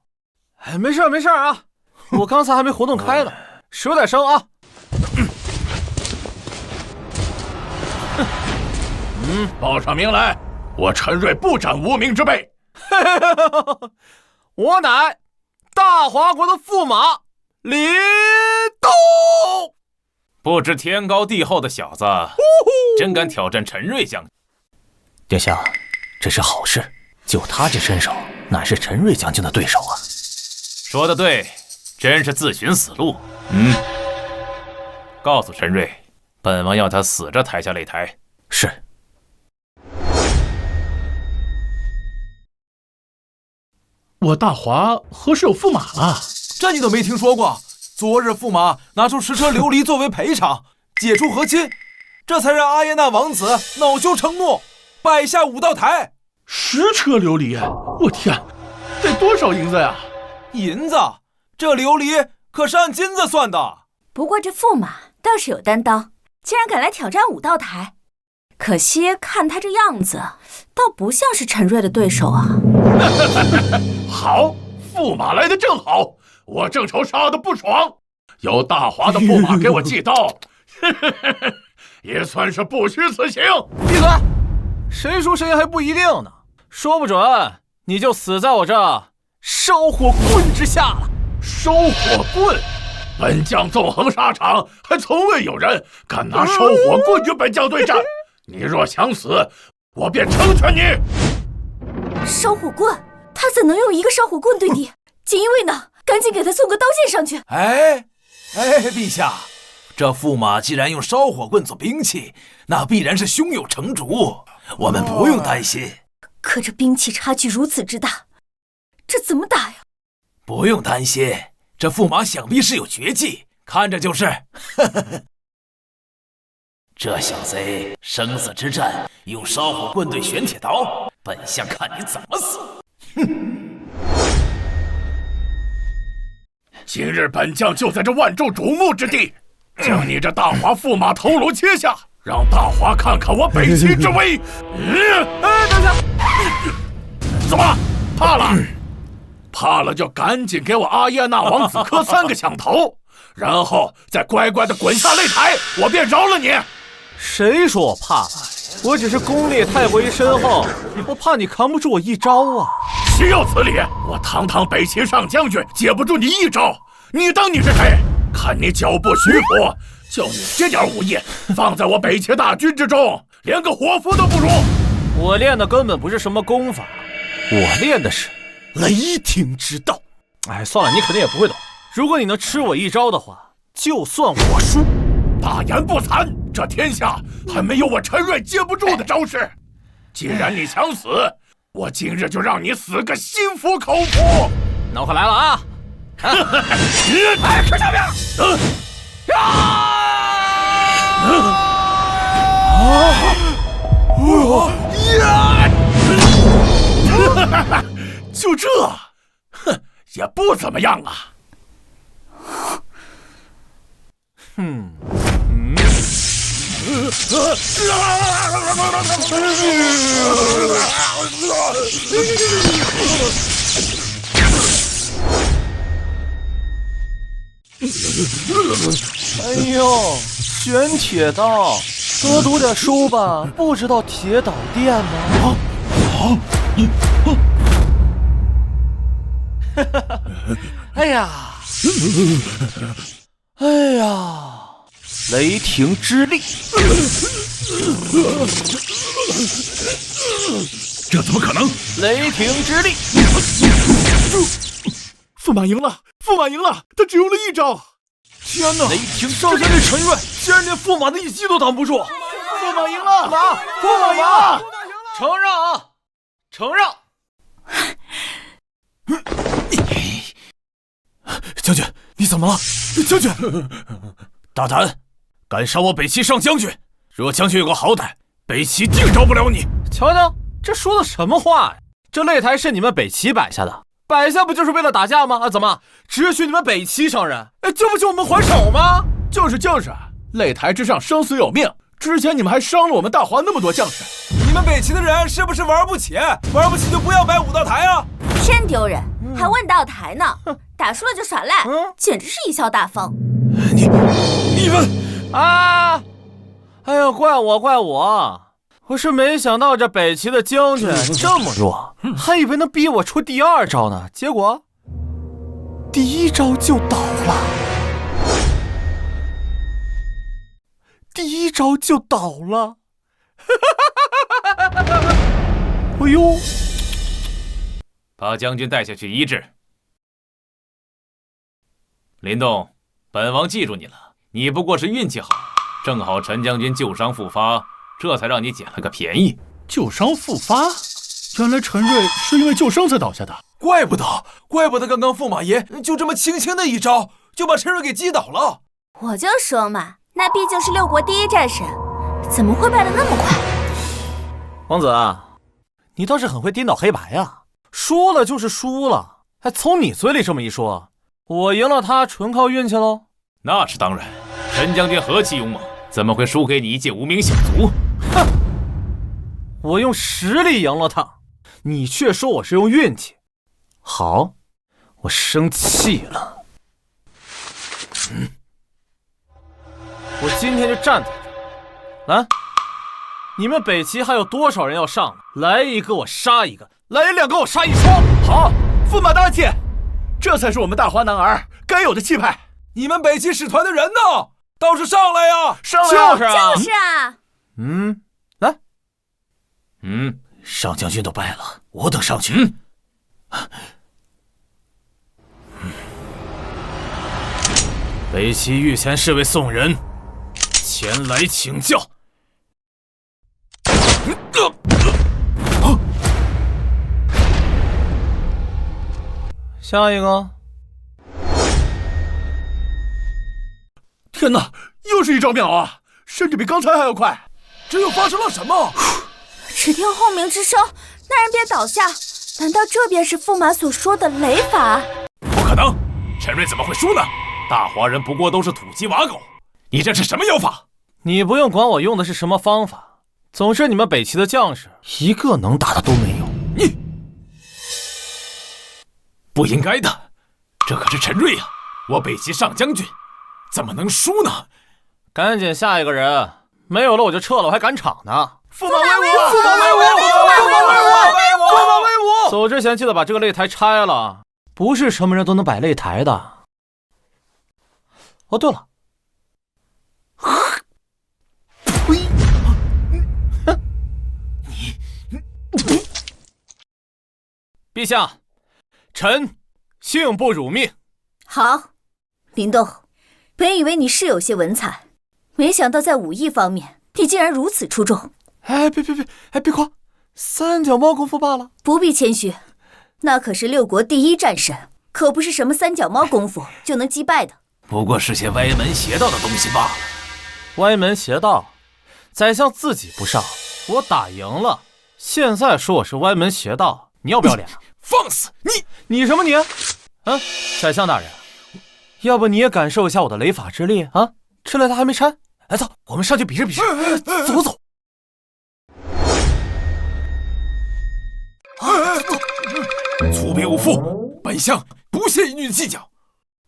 哎，没事没事啊，我刚才还没活动开呢，手有点生啊。报上名来，我陈瑞不斩无名之辈。我乃大华国的驸马李栋。不知天高地厚的小子，真敢挑战陈瑞将军。殿下，这是好事，就他这身手，哪是陈瑞将军的对手啊？说得对，真是自寻死路。告诉陈瑞，本王要他死着抬下擂台。是。我大华何时有驸马了？这你都没听说过？昨日驸马拿出10车琉璃作为赔偿，解除和亲，这才让阿耶纳王子恼羞成怒，摆下武道台。10车琉璃，我天，得多少银子呀？银子？这琉璃可是按金子算的。不过这驸马倒是有担当，竟然敢来挑战武道台。可惜看他这样子，倒不像是陈瑞的对手啊。好，驸马来的正好，我正愁杀的不爽，有大华的驸马给我祭刀，也算是不虚此行。闭嘴！谁输谁赢还不一定呢，说不准你就死在我这烧火棍之下了。烧火棍？本将纵横沙场，还从未有人敢拿烧火棍与本将对战。你若想死，我便成全你。烧火棍？他怎能用一个烧火棍对敌？锦衣卫呢？赶紧给他送个刀剑上去。哎，陛下，这驸马既然用烧火棍做兵器，那必然是胸有成竹，我们不用担心。可这兵器差距如此之大，这怎么打呀？不用担心，这驸马想必是有绝技，看着就是。这小贼生死之战用烧火棍对玄铁刀，本相看你怎么死！哼！今日本将就在这万众瞩目之地，将你这大华驸马头颅切下，让大华看看我北齐之威。等下，怎么怕了？怕了就赶紧给我阿耶纳王子磕3个响头，然后再乖乖的滚下擂台，我便饶了你。谁说我怕了？我只是功力太过于深厚，我怕你扛不住我一招啊！岂有此理！我堂堂北齐上将军，接不住你一招，你当你是谁？看你脚步虚浮，就你这点武艺，放在我北齐大军之中，连个活佛都不如。我练的根本不是什么功法，我练的是雷霆之道。哎，算了，你肯定也不会懂。如果你能吃我一招的话，就算我输。大言不惭！这天下还没有我陈瑞接不住的招式。既然你想死，我今日就让你死个心服口服。那我可来了啊！哎，快上面！就这，哼，也不怎么样啊。哎呦，玄铁刀，多读点书吧，不知道铁导电吗？哎呀，哎呀，雷霆之力！这怎么可能？雷霆之力！驸马赢了，驸马赢了，他只用了一招。天哪！雷霆上将军陈瑞竟然连驸马的一击都挡不住！驸马赢了！驸马赢了！承让啊！承让！将军，你怎么了？将军，大胆，敢伤我北齐上将军！若将军有个好歹，北齐定饶不了你！瞧瞧，这说的什么话呀？这擂台是你们北齐摆下的，摆下不就是为了打架吗？怎么只许你们北齐伤人？就不许我们还手吗？就是，擂台之上生死有命。之前你们还伤了我们大华那么多将士，你们北齐的人是不是玩不起？玩不起就不要摆武道台啊！真丢人，还问道台呢？打输了就耍赖，简直是贻笑大方。你们啊！哎呀，怪我！我是没想到这北齐的将军这么弱，还以为能逼我出第2招呢，结果第1招就倒了。第1招就倒了，哎呦！把将军带下去医治。林动，本王记住你了，你不过是运气好，正好陈将军旧伤复发，这才让你捡了个便宜。旧伤复发？原来陈瑞是因为旧伤才倒下的。怪不得刚刚驸马爷就这么轻轻的一招就把陈瑞给击倒了。我就说嘛，那毕竟是6国第1战神，怎么会败得那么快？王子，你倒是很会颠倒黑白啊！输了就是输了，还从你嘴里这么一说，我赢了他纯靠运气喽？那是当然，陈将军何其勇猛，怎么会输给你一介无名小卒？哼！我用实力赢了他，你却说我是用运气。好，我生气了。我今天就站在这，来，你们北齐还有多少人要上来？来一个我杀一个，来两个我杀一双。好，驸马大气，这才是我们大华男儿该有的气派。你们北齐使团的人呢？倒是上来呀！上来呀！就是啊，就是啊。来。上将军都败了，我等上去。北齐御前侍卫宋仁前来请教。下一个。天哪，又是一招秒啊！甚至比刚才还要快。这又发生了什么？只听轰鸣之声，那人便倒下。难道这便是驸马所说的雷法？不可能，陈瑞怎么会输呢？大华人不过都是土鸡瓦狗，你这是什么妖法？你不用管我用的是什么方法，总之你们北齐的将士一个能打的都没有。你不应该的，这可是陈瑞啊，我北齐上将军，怎么能输呢？赶紧下一个人，没有了我就撤了，我还赶场呢。驸马威武！驸马威武！驸马威武！驸马威武！走之前记得把这个擂台拆了，不是什么人都能摆擂台的。哦，对了，陛下，臣幸不辱命。好，林动，本以为你是有些文采，没想到在武艺方面，你竟然如此出众。别夸，三脚猫功夫罢了。不必谦虚，那可是六国第一战神，可不是什么三脚猫功夫就能击败的。不过是些歪门邪道的东西罢了。歪门邪道，宰相自己不上，我打赢了，现在说我是歪门邪道，你要不要脸啊？放肆！你什么你？宰相大人，要不你也感受一下我的雷法之力啊？这擂台还没拆，来走，我们上去比试比试。走。粗鄙无父，本相不屑一女的计较。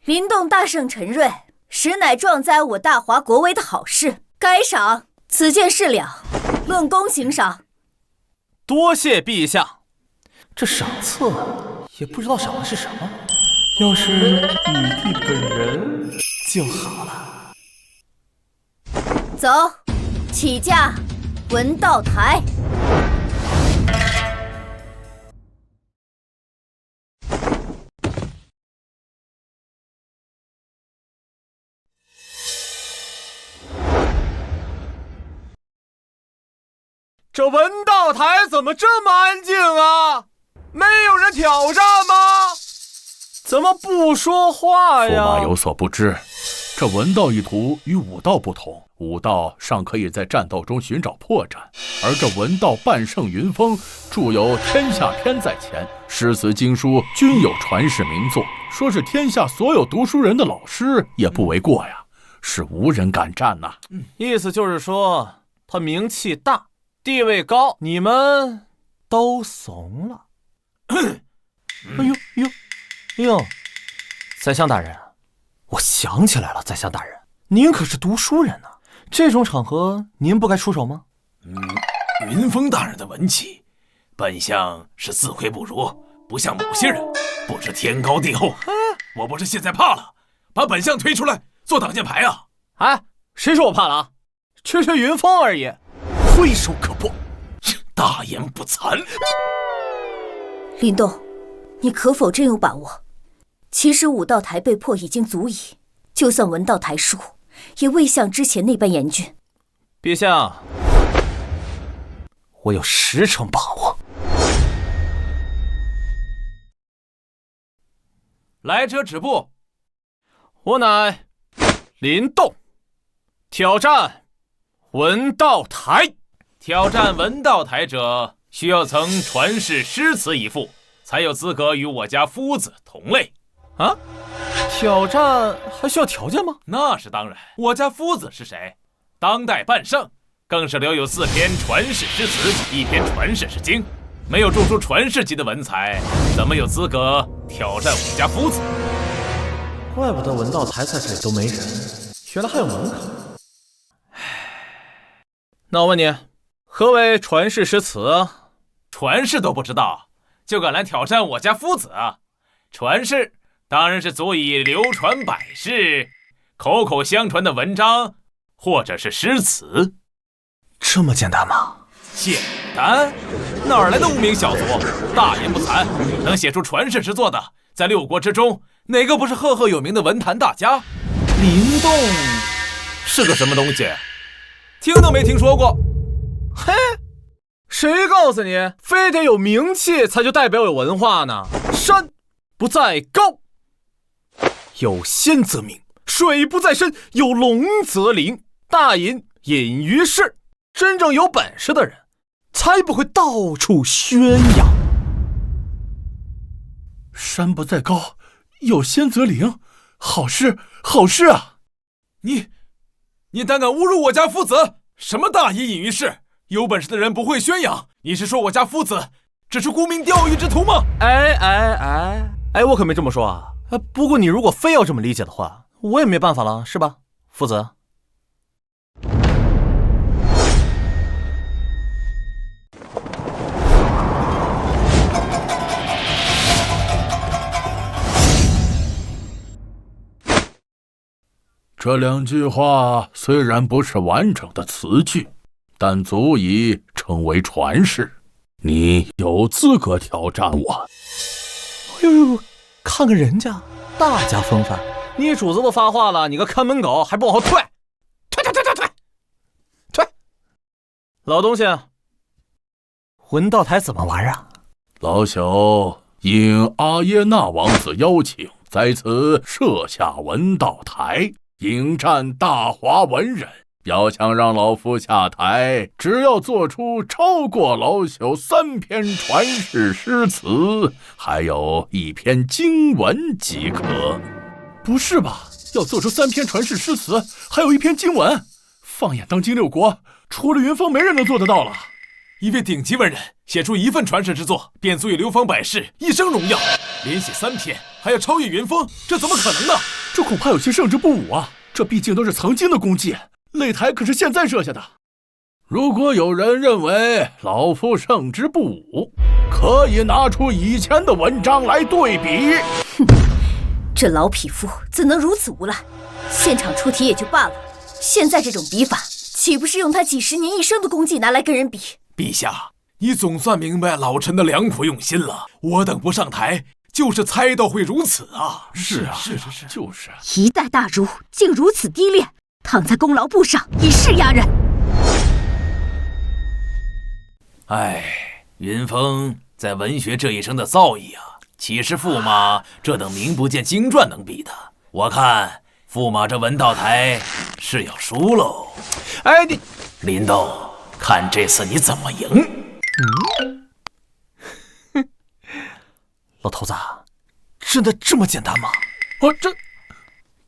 林动大胜陈瑞，实乃壮哉我大华国威的好事，该赏。此件事了，论功行赏。多谢陛下。这赏赐也不知道赏的是什么，要是女帝本人就好了。走，起驾，文道台。这文道台怎么这么安静啊？没有人挑战吗？怎么不说话呀？驸马有所不知，这文道一途与武道不同，武道尚可以在战斗中寻找破绽，而这文道半圣云峰著有《天下篇》在前，诗词经书均有传世名作，说是天下所有读书人的老师也不为过呀，是无人敢战呐。意思就是说他名气大，地位高，你们都怂了。哎呦，宰相大人，我想起来了，宰相大人，您可是读书人呢，这种场合您不该出手吗？云峰大人的文气，本相是自愧不如，不像某些人不知天高地厚。我不是现在怕了，把本相推出来做挡箭牌啊！哎，谁说我怕了啊？吹吹云峰而已，挥手可破，大言不惭。林动，你可否真有把握？其实武道台被破已经足矣，就算文道台输，也未像之前那般严峻。陛下，我有10成把握。来者止步！我乃林动，挑战文道台。挑战文道台者，需要曾传世诗词一副，才有资格与我家夫子同类。啊？挑战还需要条件吗？那是当然。我家夫子是谁？当代半圣，更是留有4篇传世诗词，1篇传世诗经。没有种出传世级的文采，怎么有资格挑战我家夫子？怪不得文道台在这里都没人，原来还有门槛。那我问你，何谓传世诗词？传世都不知道，就敢来挑战我家夫子？传世当然是足以流传百世、口口相传的文章，或者是诗词。这么简单吗？简单？哪来的无名小卒？大言不惭，能写出传世之作的，在六国之中，哪个不是赫赫有名的文坛大家？林动是个什么东西？听都没听说过。嘿，谁告诉你非得有名气才就代表有文化呢？山不在高，有仙则名；水不在深，有龙则灵。大隐隐于市，真正有本事的人才不会到处宣扬。山不在高，有仙则灵，好事好事啊！你胆敢侮辱我家夫子？什么大隐隐于市？有本事的人不会宣扬，你是说我家夫子只是沽名钓誉之徒吗？哎，我可没这么说啊。不过你如果非要这么理解的话，我也没办法了，是吧，夫子？这2句话虽然不是完整的词句，但足以成为传世。你有资格挑战我。呦，看看人家大家风范，你主子都发话了，你个看门狗还不往后退！退！老东西，文道台怎么玩啊？老朽应阿耶纳王子邀请，在此设下文道台，迎战大华文人。要想让老夫下台，只要做出超过老朽3篇传世诗词，还有1篇经文即可。不是吧？要做出3篇传世诗词，还有1篇经文？放眼当今六国，除了云峰，没人能做得到了。一位顶级文人写出1份传世之作，便足以流芳百世，一生荣耀。连写3篇，还要超越云峰，这怎么可能呢？这恐怕有些胜之不武啊！这毕竟都是曾经的功绩。擂台可是现在设下的，如果有人认为老夫胜之不武，可以拿出以前的文章来对比。哼，这老匹夫怎能如此无赖？现场出题也就罢了，现在这种比法，岂不是用他几十年一生的功绩拿来跟人比？陛下，你总算明白老臣的良苦用心了。我等不上台，就是猜到会如此啊！是，就是。一代大儒竟如此低劣，躺在功劳簿上以示压人。哎，云峰在文学这一生的造诣啊，岂是驸马这等名不见经传能比的？我看驸马这文道台是要输喽。哎，你林动，看这次你怎么赢？老头子，真的这么简单吗？这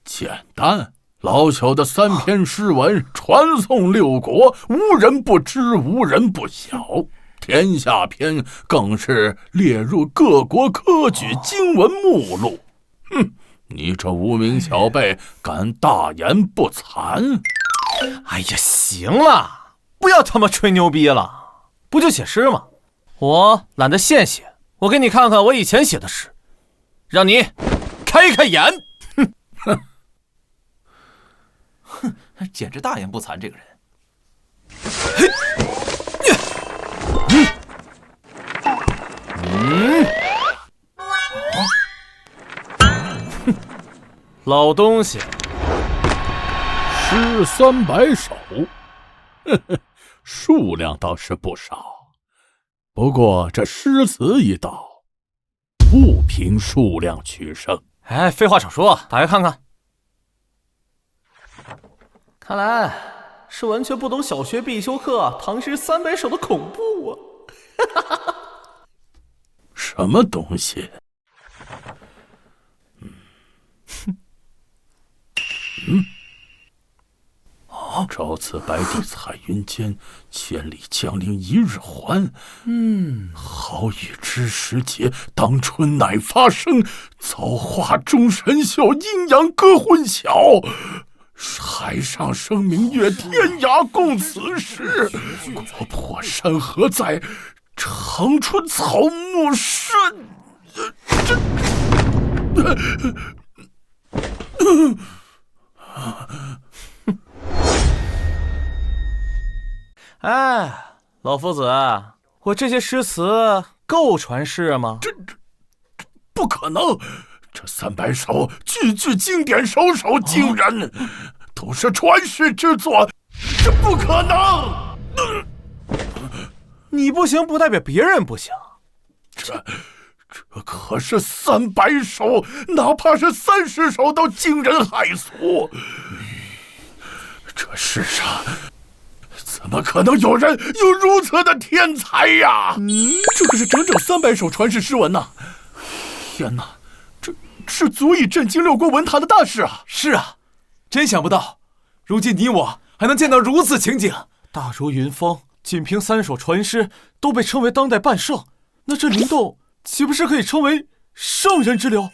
简单。老朽的3篇诗文传颂六国，无人不知，无人不晓。天下篇更是列入各国科举经文目录。你这无名小辈敢大言不惭！哎呀，行了，不要他妈吹牛逼了，不就写诗吗？我懒得现写，我给你看看我以前写的诗，让你开开眼。简直大言不惭，这个人。老东西，诗300首，数量倒是不少。不过这诗词一道，不凭数量取胜。哎，废话少说，打开看看。看来是完全不懂小学必修课唐诗300首的恐怖啊！什么东西？朝辞白帝彩云间，千里江陵一日还。好雨知时节，当春乃发生。造化钟神秀，阴阳割混淆。海上生明月，天涯共此时。国破山河在，长春草木深。哎，老夫子，我这些诗词够传世吗？这不可能！这300首句句经典，首首惊人，都是传世之作，这不可能！你不行，不代表别人不行。这可是300首，哪怕是30首都惊人骇俗。这世上怎么可能有人有如此的天才呀？这可是整整300首传世诗文呐！天哪，这是足以震惊6国文坛的大事啊！是啊，真想不到，如今你我还能见到如此情景。大如云峰，仅凭3首传诗都被称为当代半圣，那这灵动岂不是可以称为圣人之流？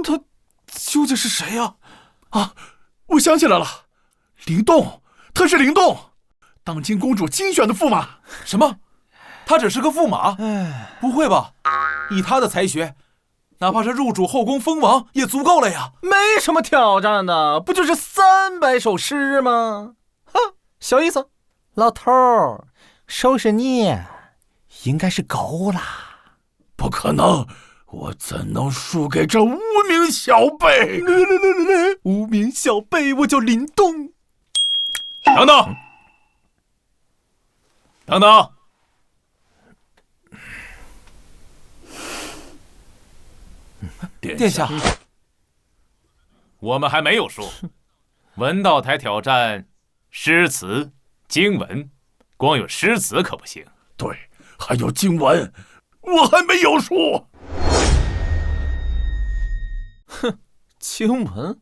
他究竟是谁呀？啊，我想起来了，灵动，他是灵动，当今公主精选的驸马。什么？他只是个驸马？不会吧？以他的才学，哪怕是入主后宫封王也足够了呀。没什么挑战的，不就是300首诗吗？哈，小意思。老头儿，收拾你应该是够啦。不可能，我怎能输给这无名小辈？无名小辈，我叫林动。等等，等等。殿下，我们还没有输。文道台挑战诗词、经文，光有诗词可不行。对，还有经文，我还没有输。哼，经文？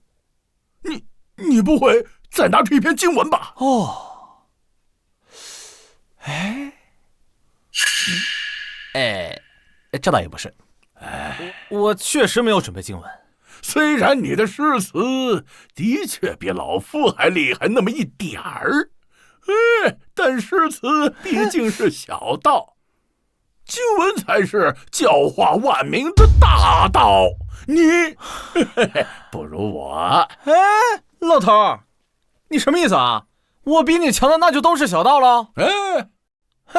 你不会再拿出一篇经文吧？哦，这倒也不是。我确实没有准备经文。虽然你的诗词的确比老夫还厉害那么一点儿，但诗词毕竟是小道，经文才是教化万民的大道。你不如我。老头儿，你什么意思啊？我比你强的那就都是小道了？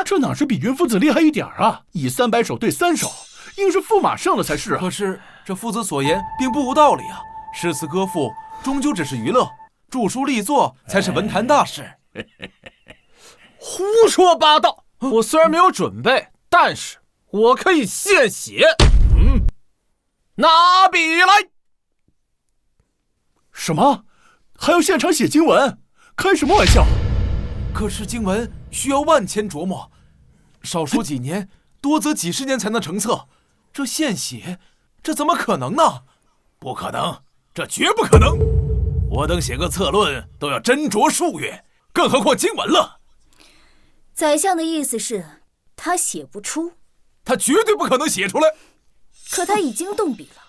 这哪是比云夫子厉害一点啊？以300首对3首，应是驸马胜了才是啊。可是这夫子所言并不无道理啊！诗词歌赋终究只是娱乐，著书立作才是文坛大事。胡说八道！我虽然没有准备，但是我可以现写。拿笔来！什么？还要现场写经文？开什么玩笑？可是经文需要万千琢磨，少说几年，多则几十年才能成册。这现写，这怎么可能呢？不可能，这绝不可能！我等写个策论都要斟酌数月，更何况经文了。宰相的意思是，他写不出。他绝对不可能写出来。可他已经动笔了。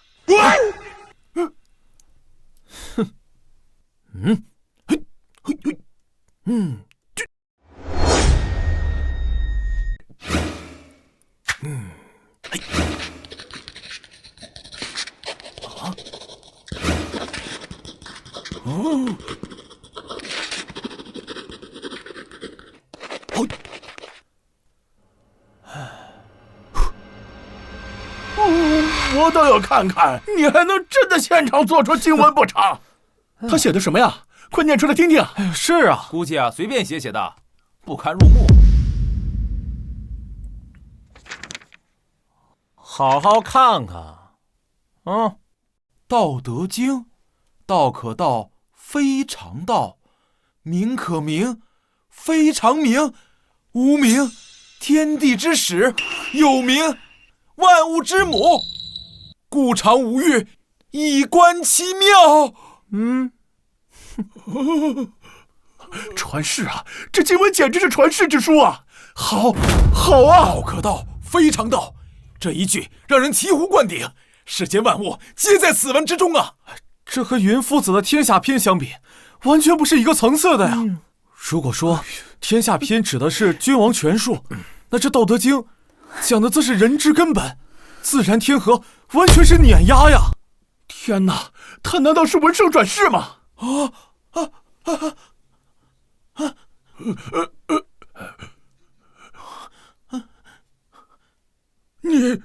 我倒要看看，你还能真的现场做出经文不成？他写的什么呀？快念出来听听。是啊，估计随便写的，不堪入目。好好看看。道德经，道可道，非常道；名可名，非常名；无名，天地之始；有名，万物之母。故常无欲，以观其妙。传世啊！这经文简直是传世之书啊！好啊！道可道，非常道。这一句让人醍醐灌顶，世间万物皆在此文之中啊！这和云夫子的天下篇相比，完全不是一个层次的呀。如果说天下篇指的是君王权术，那这《道德经》讲的则是人之根本，自然天和，完全是碾压呀！天哪，他难道是文圣转世吗？你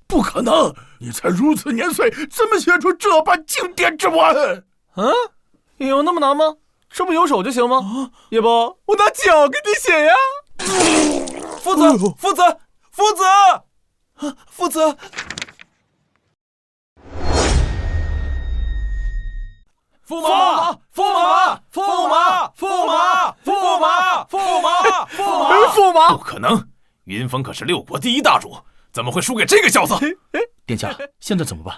不可能！你才如此年岁，怎么写出这般经典之文？有那么难吗？这不有手就行吗？要不我拿脚给你写呀？夫子，夫子，夫子，夫子！驸马，驸马，驸马，驸马，驸马，驸马，驸马！不可能！云峰可是6国第一大主，怎么会输给这个小子？殿下，现在怎么办？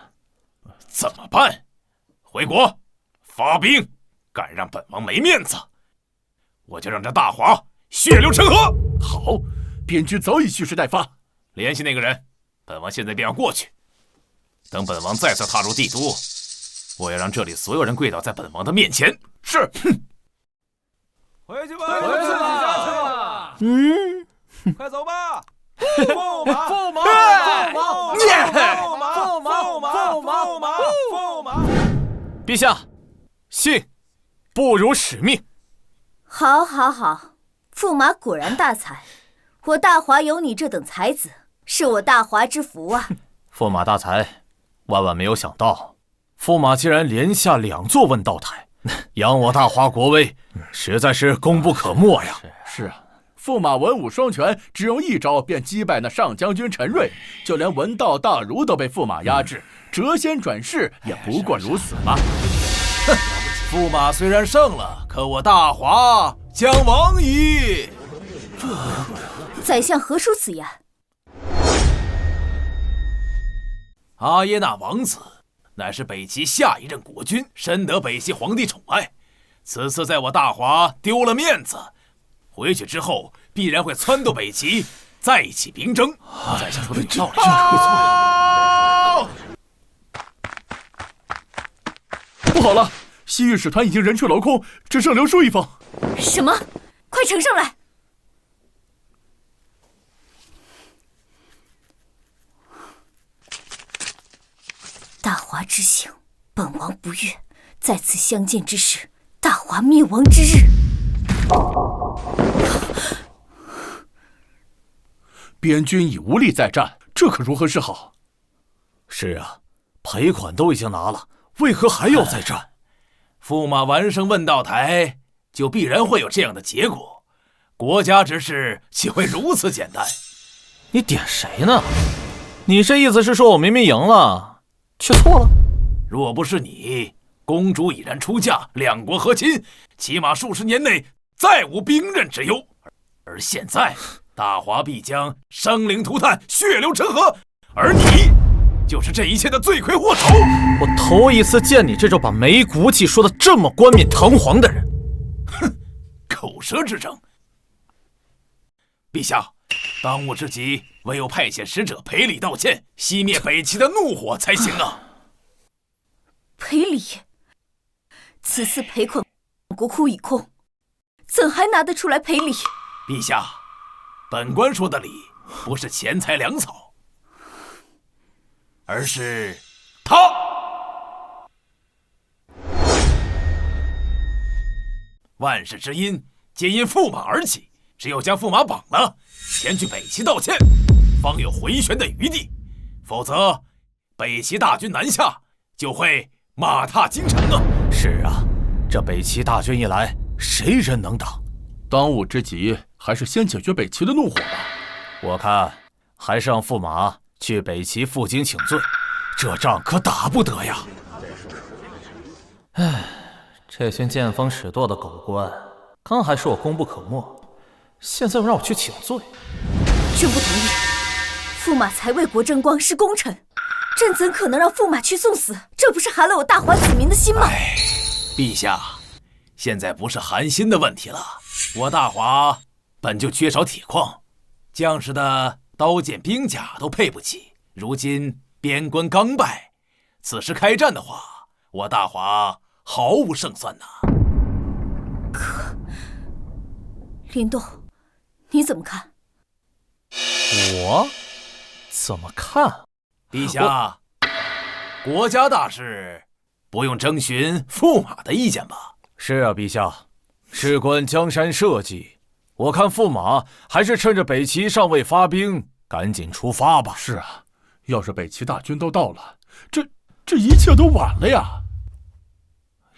怎么办？回国发兵，敢让本王没面子，我就让这大华血流成河！好，边军早已蓄势待发，联系那个人，本王现在便要过去。等本王再次踏入帝都，我要让这里所有人跪倒在本王的面前。是。回去吧，回去吧。快走吧。驸马，驸马，驸马，驸马，驸马，驸马，驸马。陛下，信不如使命。好，好，好，驸马果然大才，我大华有你这等才子，是我大华之福啊！驸马大才，万万没有想到，驸马竟然连下2座问道台，扬我大华国威，实在是功不可没呀！是啊。驸马文武双全，只用一招便击败那上将军陈瑞，就连文道大儒都被驸马压制，谪仙转世也不过如此嘛。哼，驸马虽然胜了，可我大华将亡矣。宰相何出此言？阿耶纳王子乃是北齐下一任国君，深得北齐皇帝宠爱。此次在我大华丢了面子，回去之后必然会撺掇北齐再起兵争。宰相说的有道理，不好了，西域使团已经人去楼空，只剩刘书一封。什么？快呈上来！大华之行，本王不悦。在此相见之时，大华灭亡之日。边军已无力再战，这可如何是好？是啊，赔款都已经拿了，为何还要再战？驸马完胜问道台，就必然会有这样的结果。国家之事岂会如此简单？你点谁呢？你这意思是说我明明赢了，却错了？若不是你，公主已然出嫁，2国和亲，起码数十年内再无兵刃之忧。而现在，大华必将生灵涂炭，血流成河，而你就是这一切的罪魁祸首。我头一次见你这种把没骨气说的这么冠冕堂皇的人。哼，口舌之争。陛下，当务之急唯有派遣使者赔礼道歉，熄灭北齐的怒火才行啊！赔礼？此次赔款国库已空，怎还拿得出来赔礼？陛下，本官说的礼，不是钱财粮草，而是他。万事之因，皆因驸马而起。只有将驸马绑了，前去北齐道歉，方有回旋的余地。否则，北齐大军南下，就会马踏京城啊！是啊，这北齐大军一来，谁人能挡？当务之急，还是先解决北齐的怒火吧。我看，还是让驸马去北齐负荆请罪，这仗可打不得呀！唉，这群见风使舵的狗官，刚还说我功不可没。现在又让我去请罪，朕不同意。驸马才为国争光，是功臣，朕怎可能让驸马去送死？这不是寒了我大华子民的心吗？陛下，现在不是寒心的问题了。我大华本就缺少铁矿，将士的刀剑兵甲都配不起。如今边关刚败，此时开战的话，我大华毫无胜算呐。林动，你怎么看？我怎么看？陛下，国家大事不用征询驸马的意见吧？是啊，陛下，事关江山社稷，我看驸马还是趁着北齐尚未发兵，赶紧出发吧。是啊，要是北齐大军都到了，这一切都晚了呀。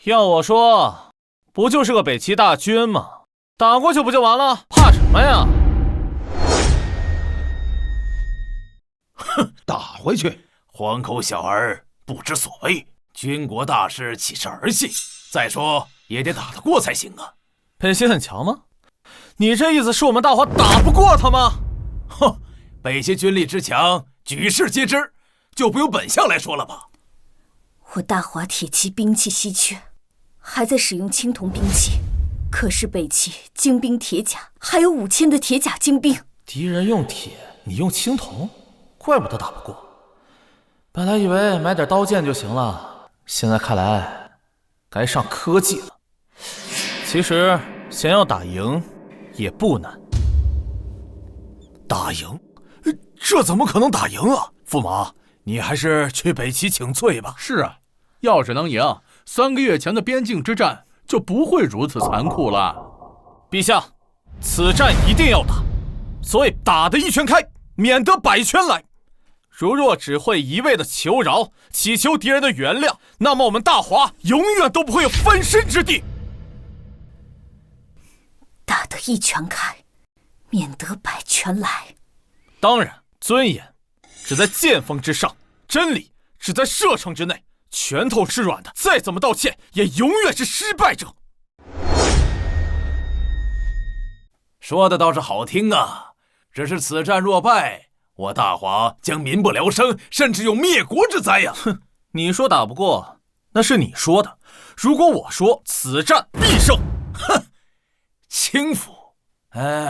要我说，不就是个北齐大军吗？打过去不就完了？怕什么呀？哼，打回去！黄口小儿不知所谓，军国大事岂是儿戏？再说也得打得过才行啊。北齐很强吗？你这意思是我们大华打不过他吗？哼，北齐军力之强，举世皆知，就不用本相来说了吧。我大华铁骑兵器稀缺，还在使用青铜兵器，可是北齐精兵铁甲还有5000的铁甲精兵。敌人用铁，你用青铜，怪不得打不过。本来以为买点刀剑就行了，现在看来该上科技了。其实想要打赢也不难。打赢？这怎么可能打赢啊？驸马，你还是去北齐请罪吧。是啊，要是能赢，3个月前的边境之战就不会如此残酷了。陛下，此战一定要打，所谓打得一拳开，免得百拳来。如若只会一味的求饶，祈求敌人的原谅，那么我们大华永远都不会有翻身之地。打得一拳开，免得百拳来。当然，尊严只在剑锋之上，真理只在射程之内。拳头是软的，再怎么道歉，也永远是失败者。说的倒是好听啊，只是此战若败，我大华将民不聊生，甚至有灭国之灾呀！哼，你说打不过，那是你说的。如果我说此战必胜，哼，轻浮。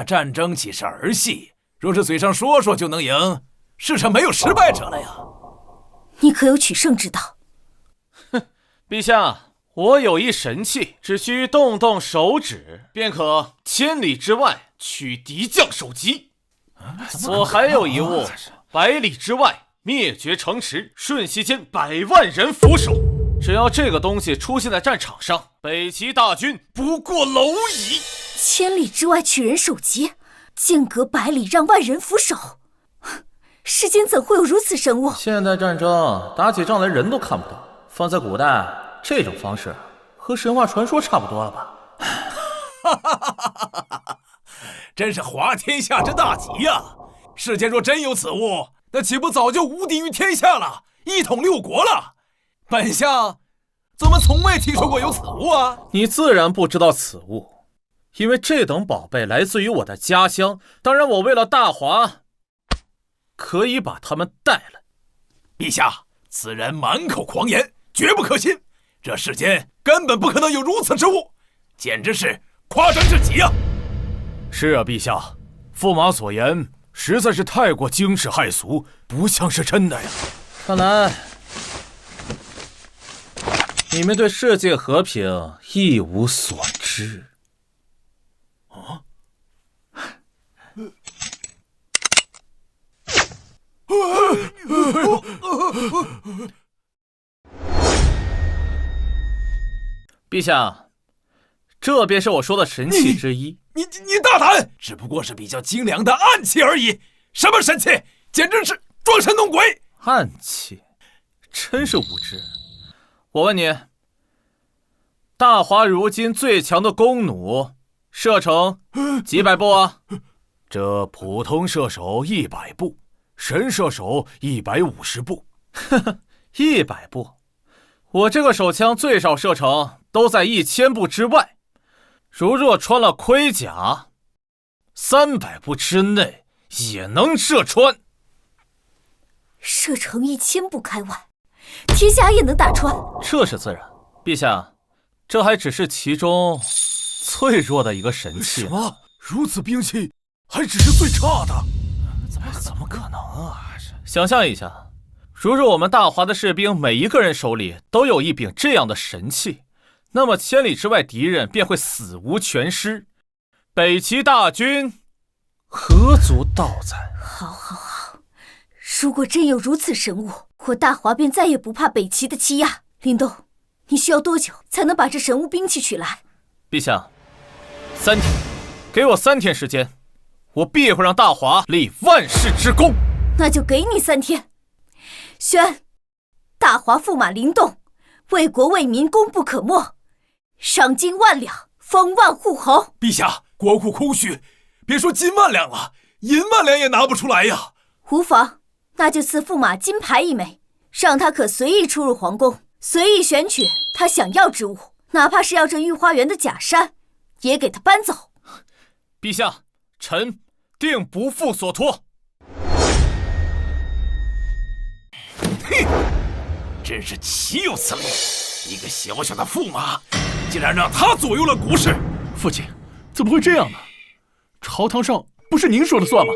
战争岂是儿戏？若是嘴上说说就能赢，世上没有失败者了呀！你可有取胜之道？哼，陛下，我有一神器，只需动动手指，便可千里之外取敌将首级。我还有一物，100里之外灭绝城池，瞬息间100万人俯首。只要这个东西出现在战场上，北齐大军不过蝼蚁。千里之外取人首级，间隔100里让万人俯首。世间怎会有如此神物？现代战争打起仗来人都看不到，放在古代，这种方式和神话传说差不多了吧？真是滑天下之大吉呀！世间若真有此物，那岂不早就无敌于天下了，一统6国了？本相怎么从未听说过有此物啊？你自然不知道此物，因为这等宝贝来自于我的家乡。当然，我为了大华，可以把他们带来。陛下，此人满口狂言，绝不可信。这世间根本不可能有如此之物，简直是夸张至极啊！是啊，陛下，驸马所言实在是太过惊世骇俗，不像是真的呀。看来你们对世界和平一无所知。啊？陛下，这便是我说的神器之一。你大胆！只不过是比较精良的暗器而已，什么神器？简直是装神弄鬼！暗器，真是无知。我问你，大华如今最强的弓弩射程几百步啊？这普通射手100步，神射手150步。呵呵，100步，我这个手枪最少射程都在1000步之外。如若穿了盔甲，300步之内也能射穿。射程1000步开外，铁甲也能打穿。这是自然，陛下，这还只是其中最弱的一个神器。什么？如此兵器还只是最差的？怎么可能啊？想象一下，如若我们大华的士兵每一个人手里都有一柄这样的神器，那么千里之外敌人便会死无全尸，北齐大军何足道哉？好，好，好！如果真有如此神物，我大华便再也不怕北齐的欺压。林动，你需要多久才能把这神物兵器取来？陛下，3天，给我3天时间，我必会让大华立万世之功。那就给你3天。宣，大华驸马林动，为国为民功不可没，赏金1两，封万户侯。陛下，国库空虚，别说金万两了，银万两也拿不出来呀。无妨，那就赐驸马金牌1枚，让他可随意出入皇宫，随意选取他想要之物，哪怕是要这御花园的假山，也给他搬走。陛下，臣定不负所托。哼，真是岂有此理！一个小小的驸马，竟然让他左右了国事。父亲，怎么会这样呢？朝堂上不是您说了算吗？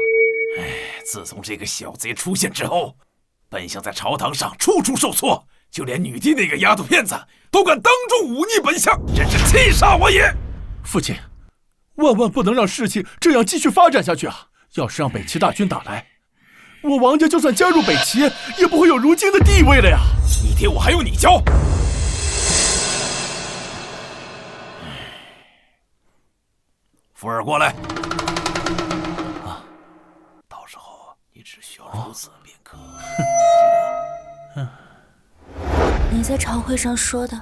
自从这个小贼出现之后，本相在朝堂上处处受挫，就连女帝那个丫头片子都敢当众忤逆本相，真是气煞我也！父亲，万万不能让事情这样继续发展下去啊！要是让北齐大军打来，我王家就算加入北齐，也不会有如今的地位了呀！你爹我还用你教？福儿过来。啊，到时候你只需要如此便可。你在朝会上说的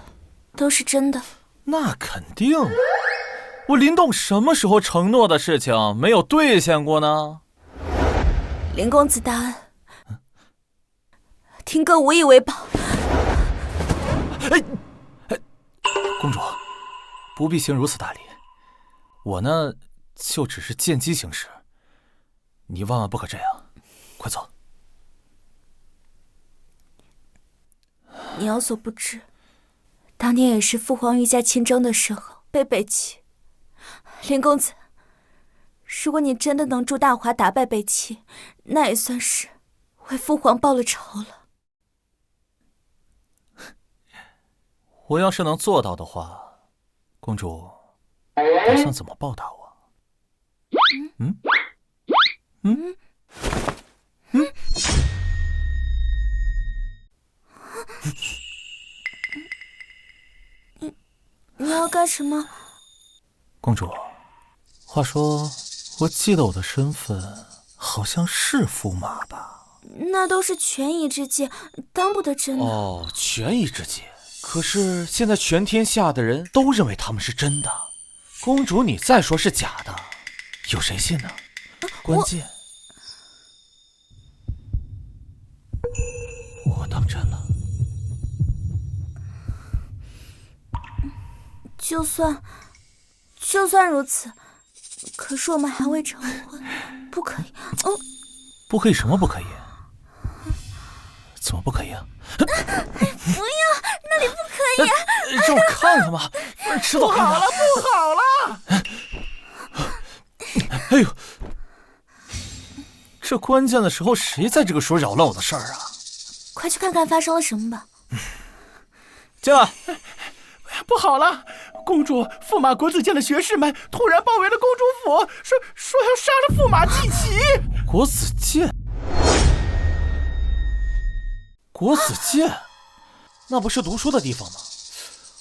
都是真的？那肯定。我林动什么时候承诺的事情没有兑现过呢？林公子大恩，听哥无以为报。公主，不必行如此大礼。我呢，就只是见机行事，你万万不可这样。快走。你有所不知，当年也是父皇御驾亲征的时候被北齐。林公子，如果你真的能助大华打败北齐，那也算是为父皇报了仇了。我要是能做到的话，公主打算怎么报答我？你要干什么？公主，话说，我记得我的身份好像是驸马吧？那都是权宜之计，当不得真的。哦，权宜之计。可是现在全天下的人都认为他们是真的，公主你再说是假的，有谁信呢？关键我当真了。就算如此，可是我们还未成婚，不可以。不可以什么不可以？怎么不可以啊？不要，那里不可以啊！让我看看吧，迟早看看。不好了！哎呦，这关键的时候，谁在这个时候扰乱我的事儿啊？快去看看发生了什么吧。进来。不好了！公主、驸马国子监的学士们突然包围了公主府，说要杀了驸马季琦。国子监？国子监？那不是读书的地方吗？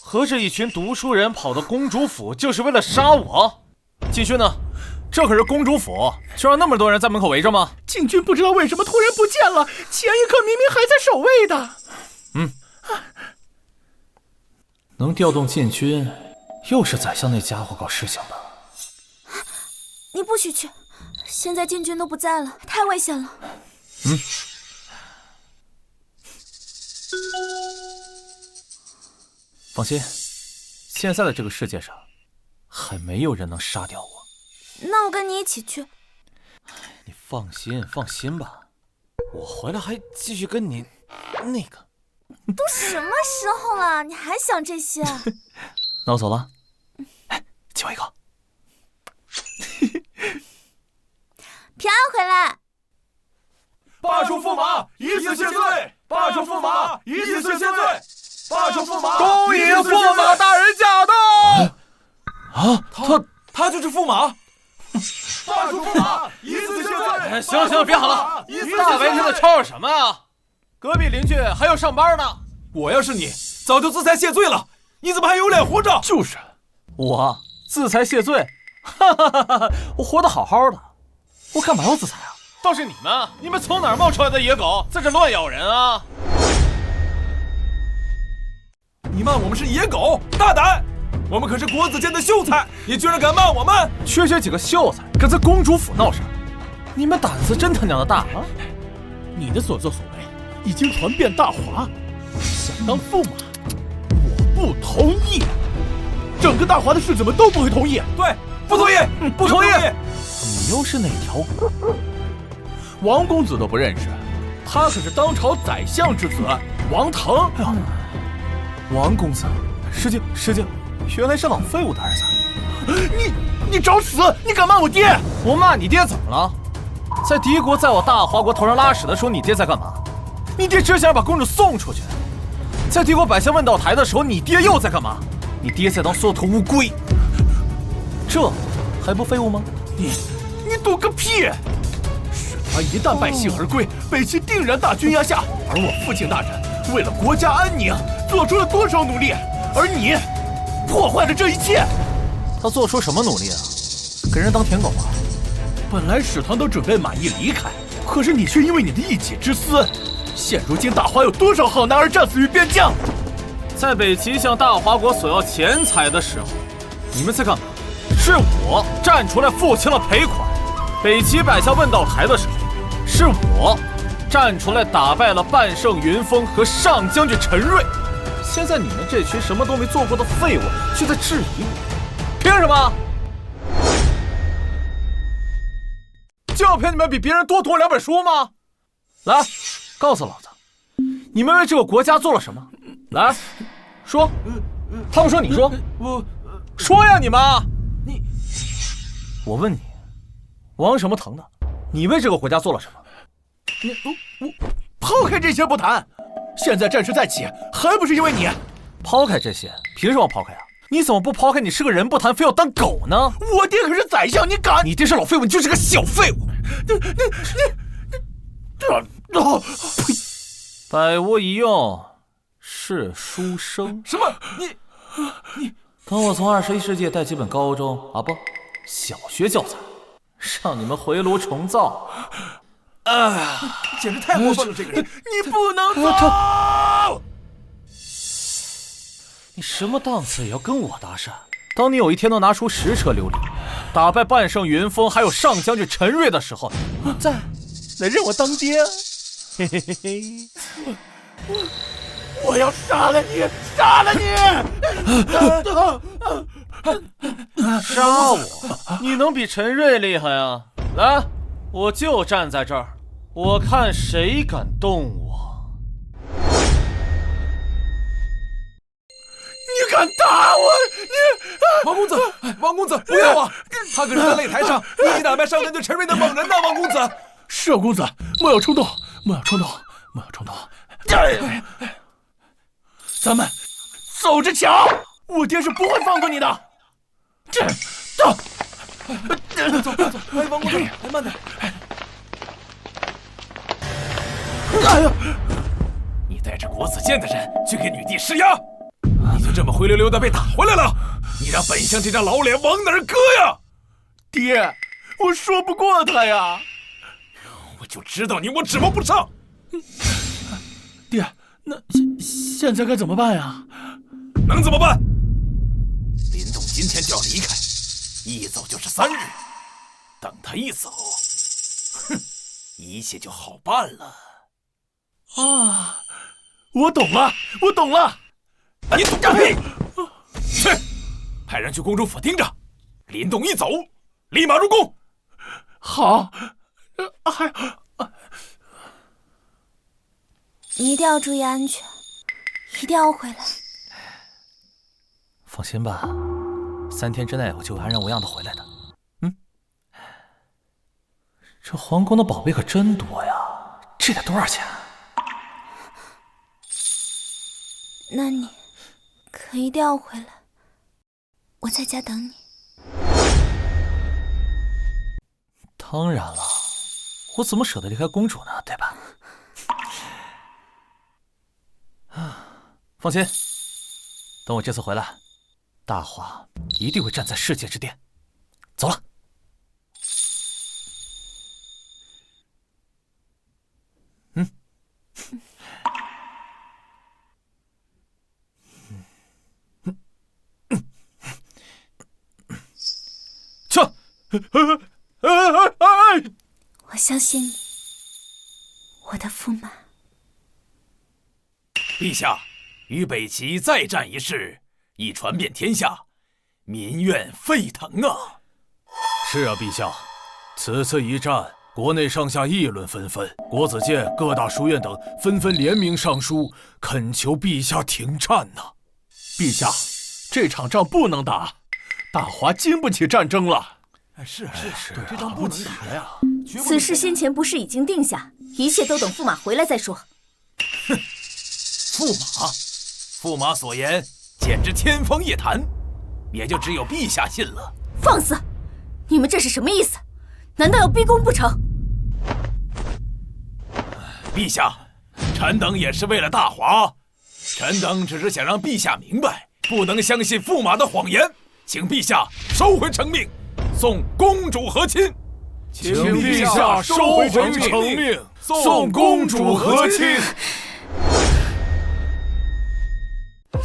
合着一群读书人跑到公主府，就是为了杀我？禁军呢？这可是公主府，就让那么多人在门口围着吗？禁军不知道为什么突然不见了，前一刻明明还在守卫的。能调动禁军，又是宰相那家伙搞事情的。你不许去，现在禁军都不在了，太危险了。放心，现在的这个世界上，还没有人能杀掉我。那我跟你一起去。你放心吧，我回来还继续跟你那个。都什么时候了，你还想这些？那我走了。亲我一口。平安回来。罢黜驸马，以此谢罪！罢黜驸马，以此谢罪！罢黜驸马，恭迎驸马大人驾到！他就是驸马。放出驸马，一次谢罪。行，别喊了，大白天的吵吵什么啊？隔壁邻居还要上班呢。我要是你，早就自裁谢罪了，你怎么还有脸活着？就是，我自裁谢罪，哈哈哈哈！我活得好好的，我干嘛要自裁啊？倒是你们从哪儿冒出来的野狗，在这乱咬人啊？你骂我们是野狗，大胆！我们可是国子监的秀才，你居然敢骂我们？区区几个秀才，敢在公主府闹事，你们胆子真他娘的大啊！你的所作所为已经传遍大华，想当驸马，我不同意。整个大华的世子们都不会同意。对，不同意，不同意。你又是哪条？王公子都不认识，他可是当朝宰相之子王腾。王公子，失敬，原来是老废物的儿子。你找死！你敢骂我爹？我骂你爹怎么了？在敌国在我大华国头上拉屎的时候，你爹在干嘛？你爹只想把公主送出去。在敌国百姓问道台的时候，你爹又在干嘛？你爹在当缩头乌龟。这还不废物吗？你赌个屁！使团一旦败兴而归，北齐定然大军压下。而我父亲大人为了国家安宁，做出了多少努力，而你破坏了这一切。他做出什么努力啊？给人当舔狗啊？本来使团都准备满意离开，可是你却因为你的一己之私。现如今大华有多少好男儿战死于边疆？在北齐向大华国索要钱财的时候，你们在干嘛？是我站出来付清了赔款。北齐摆下问道台的时候，是我站出来打败了半圣云峰和上将军陈瑞。现在你们这群什么都没做过的废物却在质疑我，凭什么？就要凭你们比别人多读2本书吗？来，告诉老子，你们为这个国家做了什么？来，说。他不说你说。我说呀，你们！我问你，王什么腾的，你为这个国家做了什么？我抛开这些不谈，现在战事再起，还不是因为你？抛开这些，凭什么抛开啊？你怎么不抛开你是个人不谈，非要当狗呢？我爹可是宰相，你敢？你爹是老废物，你就是个小废物！呸！百无一用是书生。什么？你等我从21世纪带几本高中小学教材，让你们回炉重造。简直太过分了！这个人，你不能走！你什么档次也要跟我搭讪？当你有一天能拿出10车琉璃，打败半圣云峰还有上将军陈瑞的时候，再来认我当爹。嘿嘿嘿嘿！我要杀了你！杀了你！杀我？你能比陈瑞厉害啊？来，我就站在这儿，我看谁敢动我！你敢打我？王公子，不要啊！他可是在擂台上一击打败上将军陈瑞的猛人呐！王公子，是公子，莫要冲动。咱们走着瞧，我爹是不会放过你的。走，王公子，慢点。哎呀！你带着国子监的人去给女帝施压，你就这么灰溜溜的被打回来了？你让本相这张老脸往哪儿搁呀？爹，我说不过他呀。我就知道你我指谋不上。爹，那现在该怎么办呀？能怎么办？林动今天就要离开，一走就是3日。等他一走，一切就好办了。我懂了。你懂个屁！去，派人去公主府盯着，林动一走，立马入宫。好，你一定要注意安全，一定要回来。放心吧，3天之内我就会安然无恙的回来的。这皇宫的宝贝可真多呀，这得多少钱？那你可一定要回来，我在家等你。当然了，我怎么舍得离开公主呢？对吧？放心，等我这次回来，大华一定会站在世界之巅。走了。去！我相信你，我的驸马。陛下，与北齐再战一事已传遍天下，民怨沸腾啊！是啊，陛下，此次一战，国内上下议论纷纷，国子监、各大书院等纷纷联名上书，恳求陛下停战呐。陛下，这场仗不能打，大华经不起战争了。是，这仗不能打呀！此事先前不是已经定下，一切都等驸马回来再说。哼，驸马所言简直天方夜谭，也就只有陛下信了。放肆！你们这是什么意思？难道要逼宫不成？陛下，臣等也是为了大华，臣等只是想让陛下明白，不能相信驸马的谎言，请陛下收回成命，送公主和亲。请陛下收回成命，送公主和亲。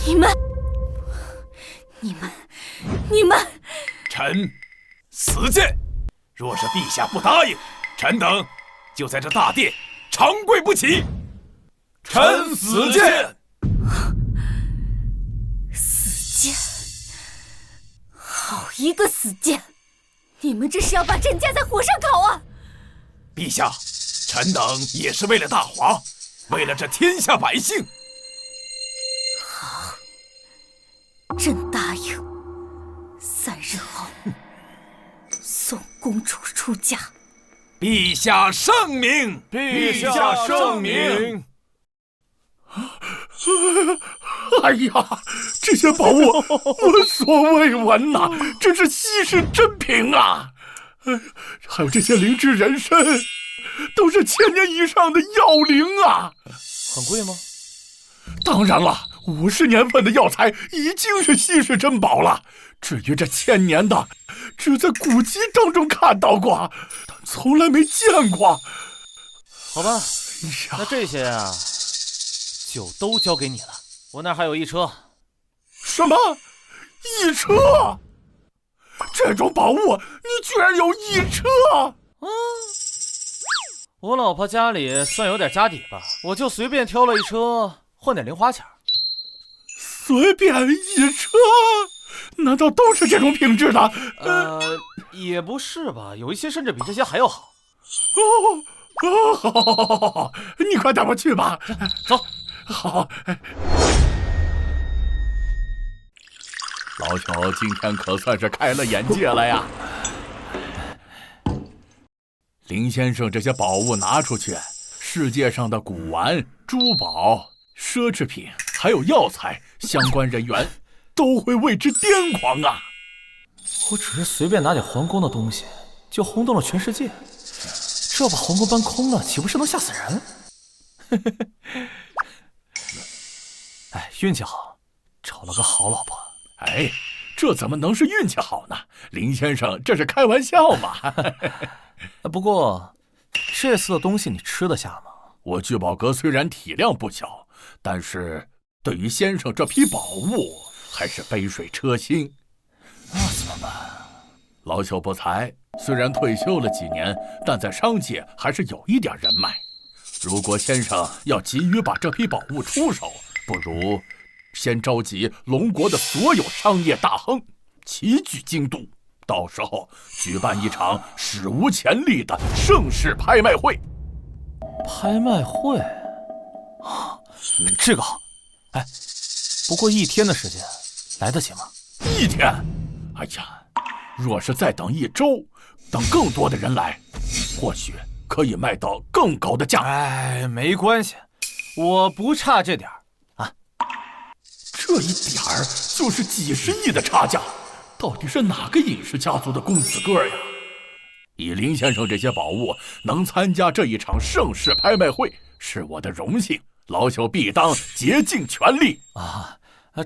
你们！臣死谏，若是陛下不答应，臣等就在这大殿长跪不起。臣死谏。死谏！好一个死谏！你们这是要把朕架在火上烤啊！陛下，臣等也是为了大华，为了这天下百姓。好，朕答应，3日后送公主出嫁。陛下圣明！陛下圣明！哎呀，这些宝物闻所未闻呐，真是稀世珍品啊！还有这些灵芝人参，都是1000年以上的药灵啊！很贵吗？当然了，50年份的药材已经是稀世珍宝了。至于这1000年的，只在古籍当中看到过，但从来没见过。好吧，那这些啊，就都交给你了。我那儿还有1车。什么？1车？这种宝物你居然有1车？我老婆家里算有点家底吧，我就随便挑了1车，换点零花钱。随便1车？难道都是这种品质的？也不是吧，有一些甚至比这些还要好。好，你快带我去吧。走。好。老朽今天可算是开了眼界了呀！林先生这些宝物拿出去，世界上的古玩、珠宝、奢侈品，还有药材，相关人员都会为之癫狂啊！我只是随便拿点皇宫的东西，就轰动了全世界，这要把皇宫搬空了，岂不是能吓死人？哎，运气好，找了个好老婆。哎，这怎么能是运气好呢？林先生这是开玩笑嘛。不过这次的东西你吃得下吗？我聚宝阁虽然体量不小，但是对于先生这批宝物还是杯水车薪。那怎么办？老朽不才，虽然退休了几年，但在商界还是有一点人脉。如果先生要急于把这批宝物出手，不如先召集龙国的所有商业大亨齐聚京都，到时候举办一场史无前例的盛世拍卖会。拍卖会？这个好。哎，不过1天的时间，来得及吗？1天？哎呀，若是再等1周，等更多的人来，或许可以卖到更高的价。哎，没关系，我不差这点儿。这一点儿就是几10亿的差价，到底是哪个尹氏家族的公子哥呀？以林先生这些宝物能参加这一场盛世拍卖会，是我的荣幸，老朽必当竭尽全力。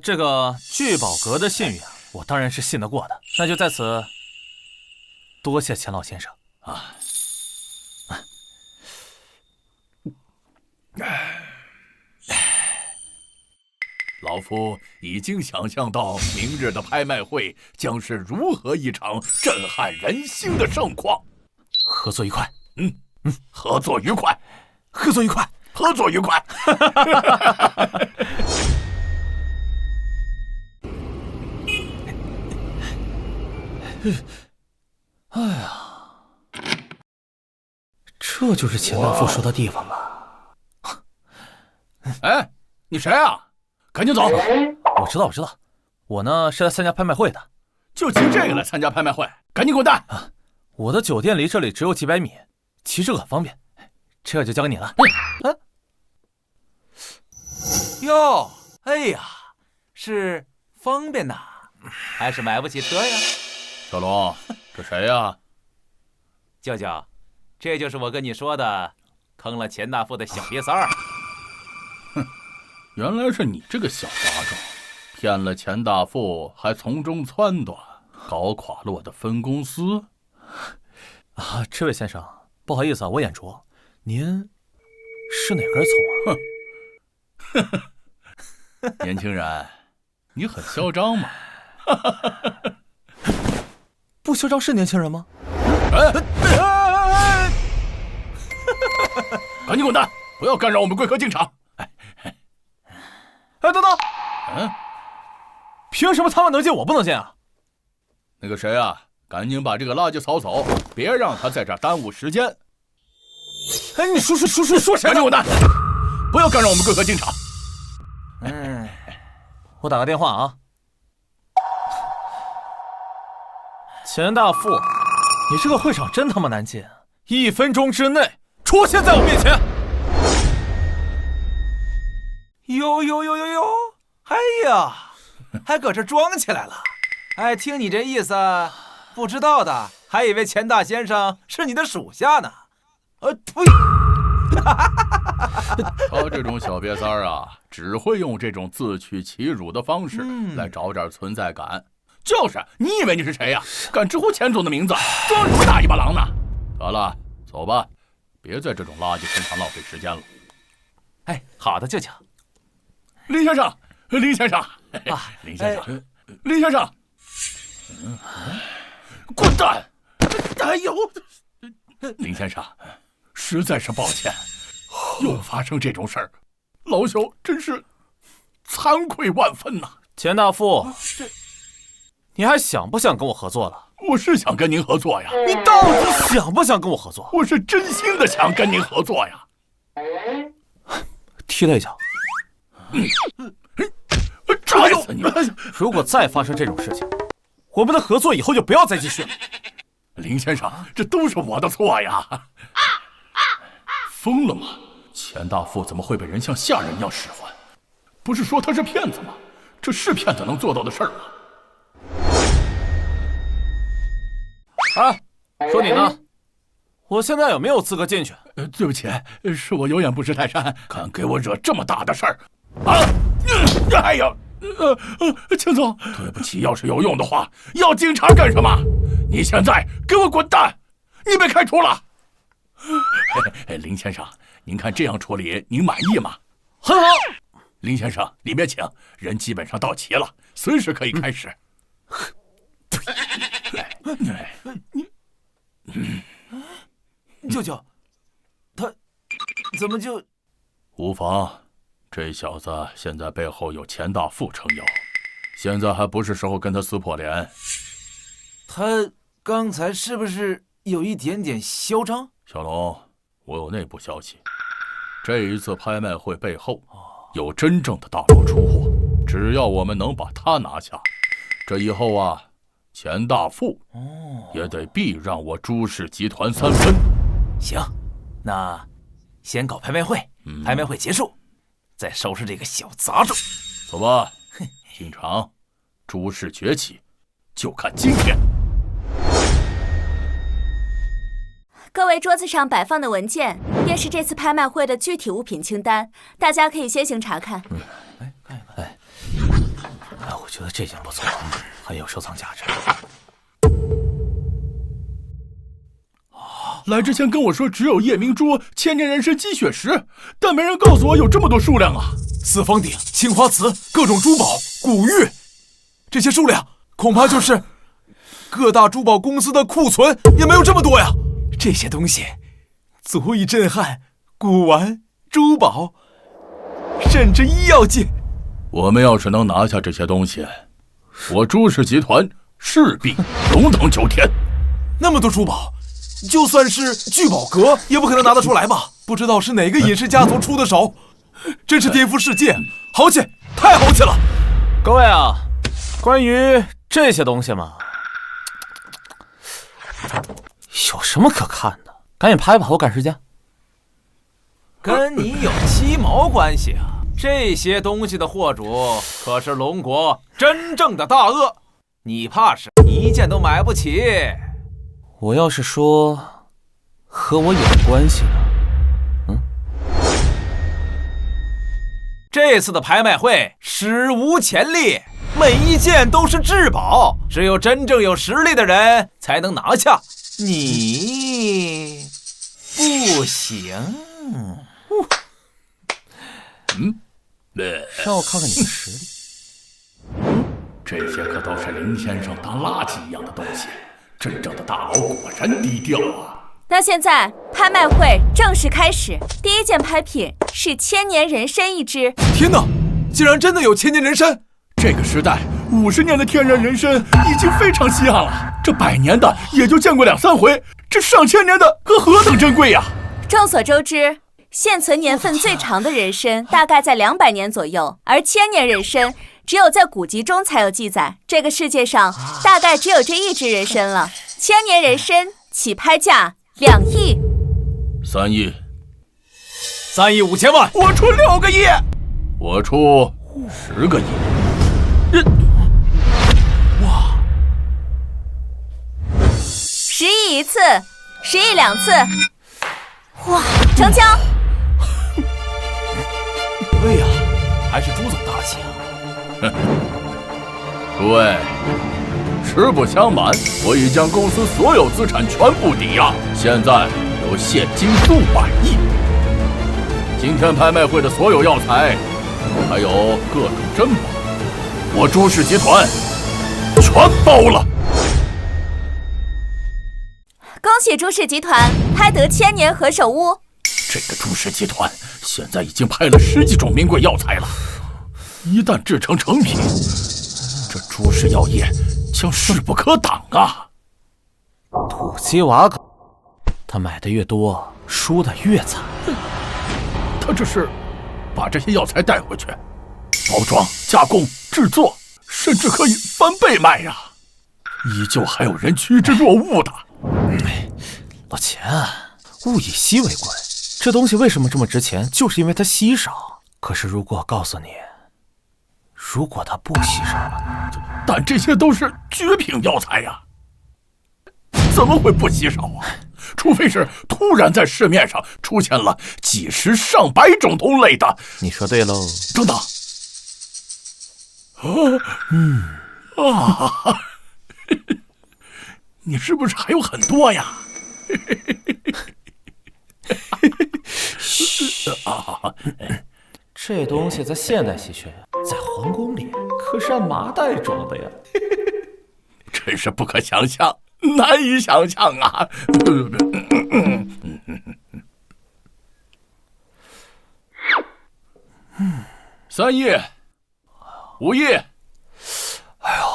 这个聚宝阁的信誉啊，我当然是信得过的。那就在此多谢钱老先生啊。老夫已经想象到明日的拍卖会将是如何一场震撼人心的盛况。合作愉快。合作愉快，合作愉快，合作愉快。哎呀，这就是钱大富说的地方吧？哎，你谁啊？赶紧走！我知道，我呢是来参加拍卖会的。就骑这个来参加拍卖会？赶紧滚蛋！我的酒店离这里只有几百米，骑车很方便，这个就交给你了。哟，哎呀，是方便呐，还是买不起车呀？小龙，这谁呀？舅舅，这就是我跟你说的坑了钱大富的小瘪三儿。原来是你这个小杂种，骗了钱大富，还从中撺掇，搞垮了我的分公司。这位先生，不好意思啊，我眼拙，您是哪根葱啊？年轻人，你很嚣张吗？不嚣张是年轻人吗？赶紧滚蛋！不要干扰我们贵客进场！等等，凭什么他们能进我不能进啊？那个谁啊，赶紧把这个垃圾扫走，别让他在这儿耽误时间。你说谁？赶紧滚蛋！不要干扰我们贵客进场。我打个电话啊。钱大富，你这个会场真他妈难进，1分钟之内出现在我面前。哟，哎呀，还搁这装起来了。哎，听你这意思，不知道的还以为钱大先生是你的属下呢。呸！他这种小瘪三儿啊，只会用这种自取其辱的方式来找点存在感。就是，你以为你是谁呀？敢直呼钱总的名字，装什么大尾巴狼呢？得了，走吧，别在这种垃圾身上浪费时间了。哎，好的，舅舅。林先生，林先生，林先生，林先生，滚蛋！哎呦，林先生，实在是抱歉，又发生这种事儿，老朽真是惭愧万分呐。钱大富，你还想不想跟我合作了？我是想跟您合作呀。你到底想不想跟我合作？我是真心的想跟您合作呀。踢了一脚。拽死你！如果再发生这种事情，我们的合作以后就不要再继续了。林先生，这都是我的错呀！疯了吗？钱大富怎么会被人像下人一样使唤？不是说他是骗子吗？这是骗子能做到的事儿吗？说你呢？我现在有没有资格进去？对不起，是我有眼不识泰山，敢给我惹这么大的事儿！哎呀，钱总，对不起，要是有用的话，要警察干什么？你现在给我滚蛋！你被开除了。林先生，您看这样处理，您满意吗？很好。林先生，里面请，人基本上到齐了，随时可以开始。舅舅，他怎么就……无妨，这小子现在背后有钱大富撑腰，现在还不是时候跟他撕破脸。他刚才是不是有一点点嚣张？小龙，我有内部消息，这一次拍卖会背后有真正的大佬出货，只要我们能把他拿下，这以后啊，钱大富也得避让我朱氏集团3分。行，那先搞拍卖会，拍卖会结束，再收拾这个小杂种。走吧，进场，朱氏崛起，就看今天。各位桌子上摆放的文件，便是这次拍卖会的具体物品清单，大家可以先行查看。我觉得这件不错，很有收藏价值。来之前跟我说只有夜明珠、千年人参、鸡血石，但没人告诉我有这么多数量啊！四方鼎、青花瓷、各种珠宝、古玉，这些数量恐怕就是各大珠宝公司的库存也没有这么多呀！这些东西足以震撼古玩、珠宝，甚至医药界。我们要是能拿下这些东西，我朱氏集团势必龙腾九天。那么多珠宝，就算是聚宝阁也不可能拿得出来吧？不知道是哪个隐士家族出的手，真是颠覆世界，豪气，太豪气了！各位啊，关于这些东西嘛，有什么可看的？赶紧拍吧，我赶时间。跟你有鸡毛关系啊！这些东西的货主可是龙国真正的大鳄，你怕是一件都买不起。我要是说和我有关系呢？这次的拍卖会史无前例，每一件都是至宝，只有真正有实力的人才能拿下。你不行。让我看看你的实力。这些可都是林先生当垃圾一样的东西，真正的大佬果然低调啊！那现在拍卖会正式开始，第一件拍品是千年人参一只。天哪，竟然真的有千年人参！这个时代，50年的天然人参已经非常稀罕了，这100年的也就见过2、3回，这上千年的可何等珍贵呀！众所周知，现存年份最长的人参大概在200年左右，而千年人参只有在古籍中才有记载。这个世界上大概只有这一只人参了。千年人参起拍价2亿。3亿。3亿5千万，我出6个亿。我出10个亿。哇！10亿1次，10亿2次。哇，成交！对呀，还是朱总大气啊！诸位，实不相瞒，我已将公司所有资产全部抵押，现在有现金数百亿。今天拍卖会的所有药材，还有各种珍宝，我朱氏集团全包了。恭喜朱氏集团拍得千年何首乌。这个朱氏集团现在已经拍了10几种名贵药材了，一旦制成成品，这朱氏药业将势不可挡啊！土鸡瓦狗，他买的越多，输的越惨。他这是把这些药材带回去，包装、加工、制作，甚至可以翻倍卖呀！依旧还有人趋之若鹜的。老钱，物以稀为贵，这东西为什么这么值钱？就是因为它稀少。可是如果告诉你，如果它不稀少了呢？但这些都是绝品药材呀，怎么会不稀少啊？除非是突然在市面上出现了几十上百种同类的。你说对喽。等等，你是不是还有很多呀？这东西在现代稀缺，在皇宫里可是按麻袋装的呀。真是不可想象，难以想象啊！3亿，5亿，哎呦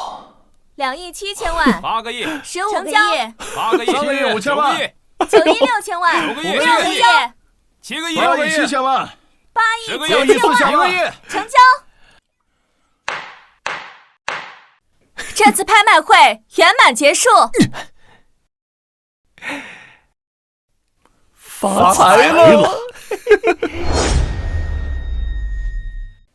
，2亿7千万，8个亿，15个亿，8个亿，3个亿5千万，9亿6千万，9个亿，6个亿，7个亿，8亿7千万，8亿9亿4千万，成交。这次拍卖会圆满结束，发财了！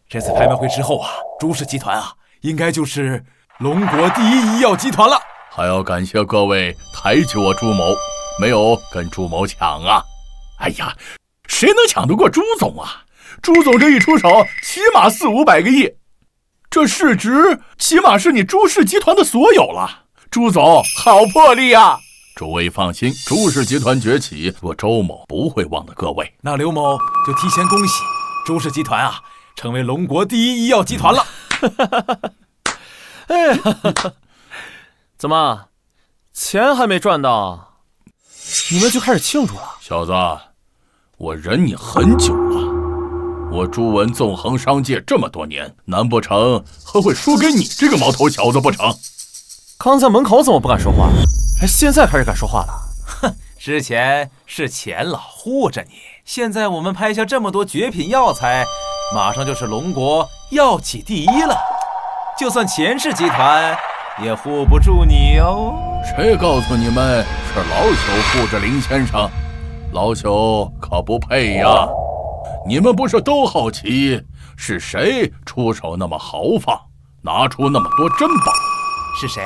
这次拍卖会之后啊，朱氏集团啊，应该就是龙国第一医药集团了。还要感谢各位抬举我朱某，没有跟朱某抢啊。哎呀，谁能抢得过朱总啊？朱总这一出手，起码400-500个亿，这市值起码是你朱氏集团的所有了。朱总好魄力啊！诸位放心，朱氏集团崛起，我周某不会忘了各位。那刘某就提前恭喜朱氏集团啊，成为龙国第一医药集团了。哎，怎么，钱还没赚到，你们就开始庆祝了？小子，我忍你很久了，我朱文纵横商界这么多年，难不成还会输给你这个毛头小子不成？刚在门口怎么不敢说话？哎，现在开始敢说话了？哼，之前是钱老护着你，现在我们拍下这么多绝品药材，马上就是龙国药企第一了。就算钱氏集团也护不住你哦。谁告诉你们是老朽护着林先生？老朽可不配呀！你们不是都好奇是谁出手那么豪放，拿出那么多珍宝？是谁？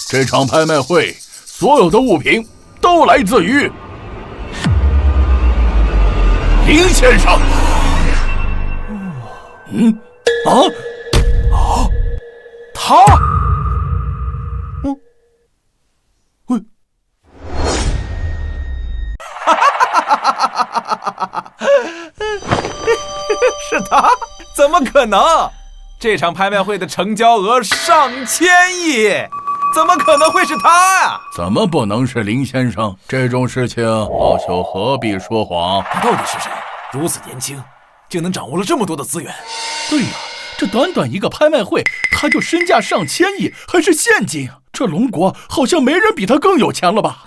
这场拍卖会所有的物品都来自于林先生。他，是他？怎么可能？这场拍卖会的成交额上千亿，怎么可能会是他呀？怎么不能是林先生？这种事情老朽何必说谎？他到底是谁？如此年轻，竟能掌握了这么多的资源？对呀，这短短一个拍卖会，他就身价上千亿，还是现金啊！这龙国好像没人比他更有钱了吧？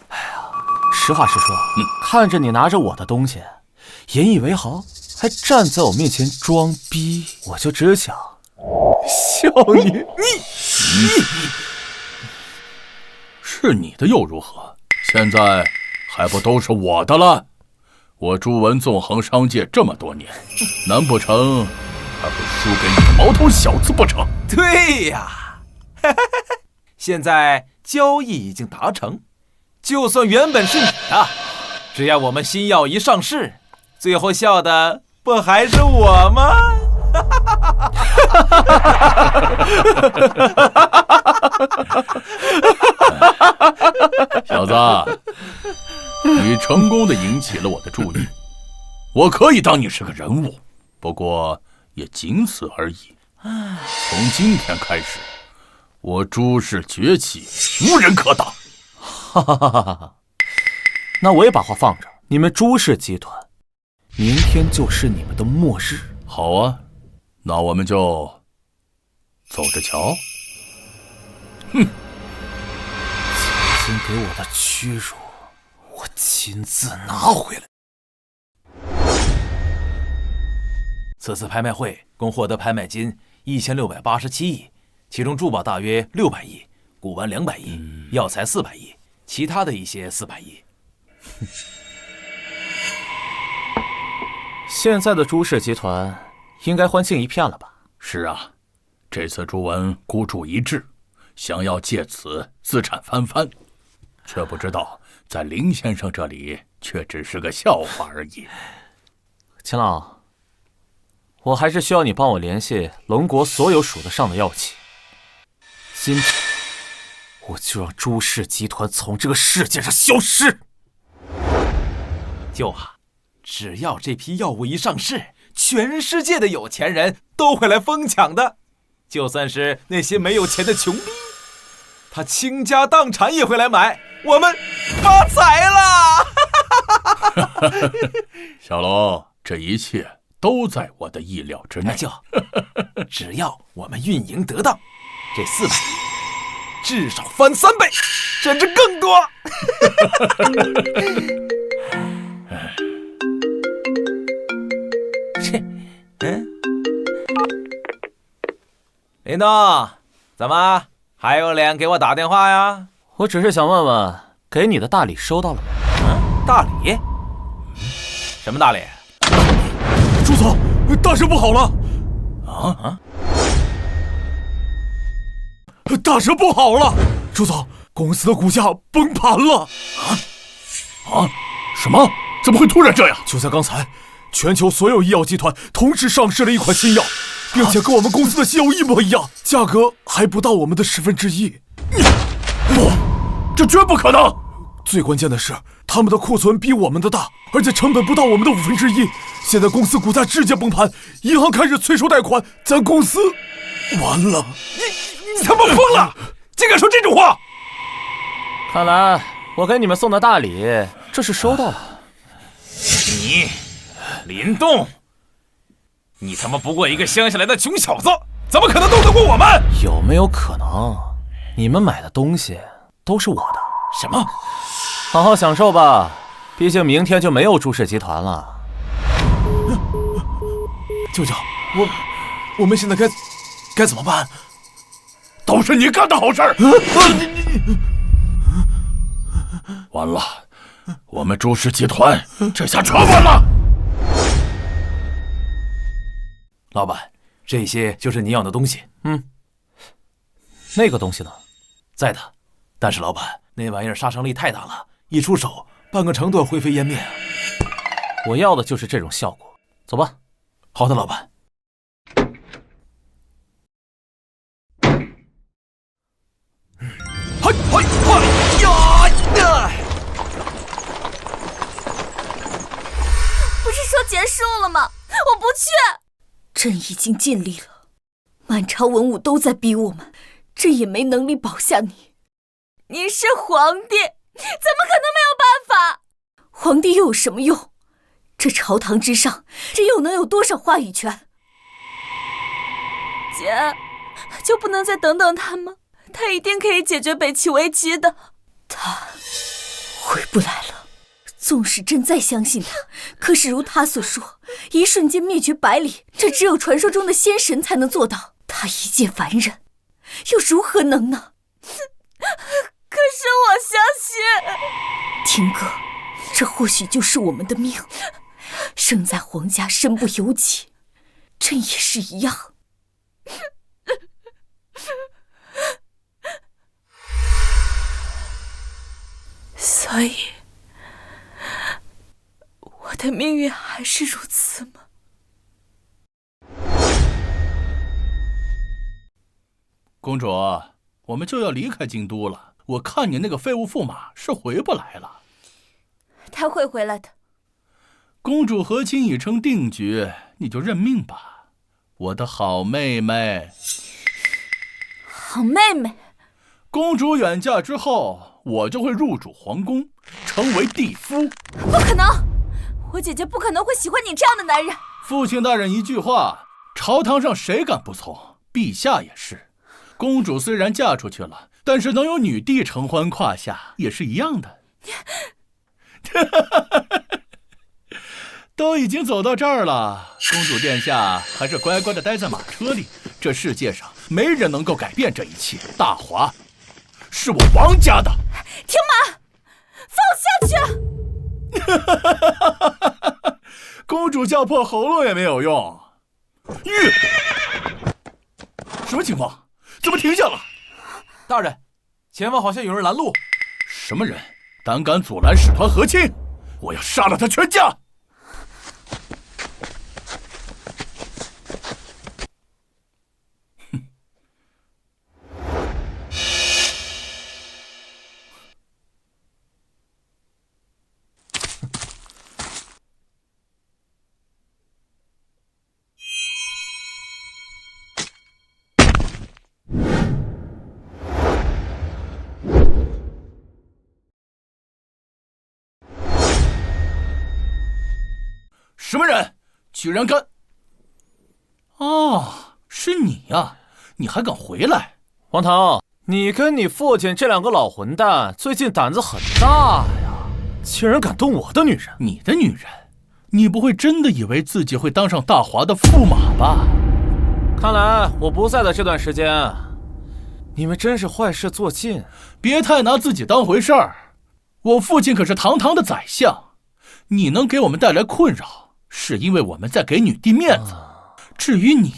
哎呀，实话实说，看着你拿着我的东西，引以为豪，还站在我面前装逼，我就只想笑你。是你的又如何？现在还不都是我的了？我朱文纵横商界这么多年，难不成还会输给你个毛头小子不成？对呀，现在交易已经达成，就算原本是你的，只要我们新药一上市，最后笑的不还是我吗？小子，你成功的引起了我的注意，我可以当你是个人物，不过也仅此而已。从今天开始，我朱氏崛起，无人可挡。哈哈哈哈！那我也把话放这儿，你们朱氏集团，明天就是你们的末日。好啊，那我们就走着瞧。哼！曾经给我的屈辱，我亲自拿回来。此次拍卖会共获得拍卖金1687亿，其中珠宝大约600亿，古玩200亿，药材400亿，其他的一些400亿。现在的朱氏集团应该欢庆一片了吧？是啊，这次朱文孤注一掷，想要借此资产翻番，却不知道在林先生这里却只是个笑话而已。秦老，我还是需要你帮我联系龙国所有数得上的药企。今天我就让朱氏集团从这个世界上消失。舅啊，只要这批药物一上市，全世界的有钱人都会来疯抢的，就算是那些没有钱的穷逼，他倾家荡产也会来买，我们发财了！小龙，这一切都在我的意料之内。舅，只要我们运营得当，这400亿至少翻3倍，甚至更多。林东，怎么还有脸给我打电话呀？我只是想问问，给你的大礼收到了没？大礼？什么大礼？朱总，大事不好了！大事不好了！朱总，公司的股价崩盘了。什么？怎么会突然这样？就在刚才，全球所有医药集团同时上市了一款新药，并且跟我们公司的新药一模一样，价格还不到我们的1/10。不，这绝不可能！最关键的是，他们的库存比我们的大，而且成本不到我们的1/5。现在公司股价直接崩盘，银行开始催收贷款，咱公司完了。你他妈疯了！竟敢说这种话！看来我给你们送的大礼，这是收到了。你，林动，你他妈不过一个乡下来的穷小子，怎么可能斗得过我们？有没有可能，你们买的东西都是我的？什么？好好享受吧，毕竟明天就没有朱氏集团了。舅舅，我们现在该怎么办？都是你干的好事儿！完了，我们朱氏集团这下全完了。老板，这些就是你要的东西。那个东西呢？在的，但是老板，那玩意儿杀伤力太大了，一出手，半个城都要灰飞烟灭啊！我要的就是这种效果。走吧。好的，老板。不是说结束了吗？我不去。朕已经尽力了，满朝文武都在逼我们，朕也没能力保下你。你是皇帝，怎么可能没有办法？皇帝又有什么用？这朝堂之上，朕又能有多少话语权？姐，就不能再等等他吗？他一定可以解决北齐危机的。他回不来了。纵使朕再相信他，可是如他所说，一瞬间灭绝百里，这只有传说中的仙神才能做到。他一介凡人，又如何能呢？可是我相信，天哥，这或许就是我们的命。生在皇家，身不由己，朕也是一样。所以我的命运还是如此吗？公主，我们就要离开京都了。我看你那个废物驸马是回不来了。他会回来的。公主和亲已成定局，你就认命吧，我的好妹妹。好妹妹。公主远嫁之后，我就会入主皇宫，成为帝夫。不可能，我姐姐不可能会喜欢你这样的男人。父亲大人一句话，朝堂上谁敢不从？陛下也是。公主虽然嫁出去了，但是能有女帝承欢胯下，也是一样的。都已经走到这儿了，公主殿下还是乖乖的待在马车里。这世界上没人能够改变这一切。大华是我王家的。停马，放下去。公主叫破喉咙也没有用。什么情况？怎么停下了？大人，前方好像有人拦路。什么人？胆敢阻拦使团和亲？我要杀了他全家！什么人？居然敢……哦，是你呀！你还敢回来？王腾，你跟你父亲这两个老混蛋最近胆子很大呀，竟然敢动我的女人！你的女人？你不会真的以为自己会当上大华的驸马吧？看来我不在的这段时间，你们真是坏事做尽。别太拿自己当回事儿。我父亲可是堂堂的宰相，你能给我们带来困扰，是因为我们在给女帝面子。至于你，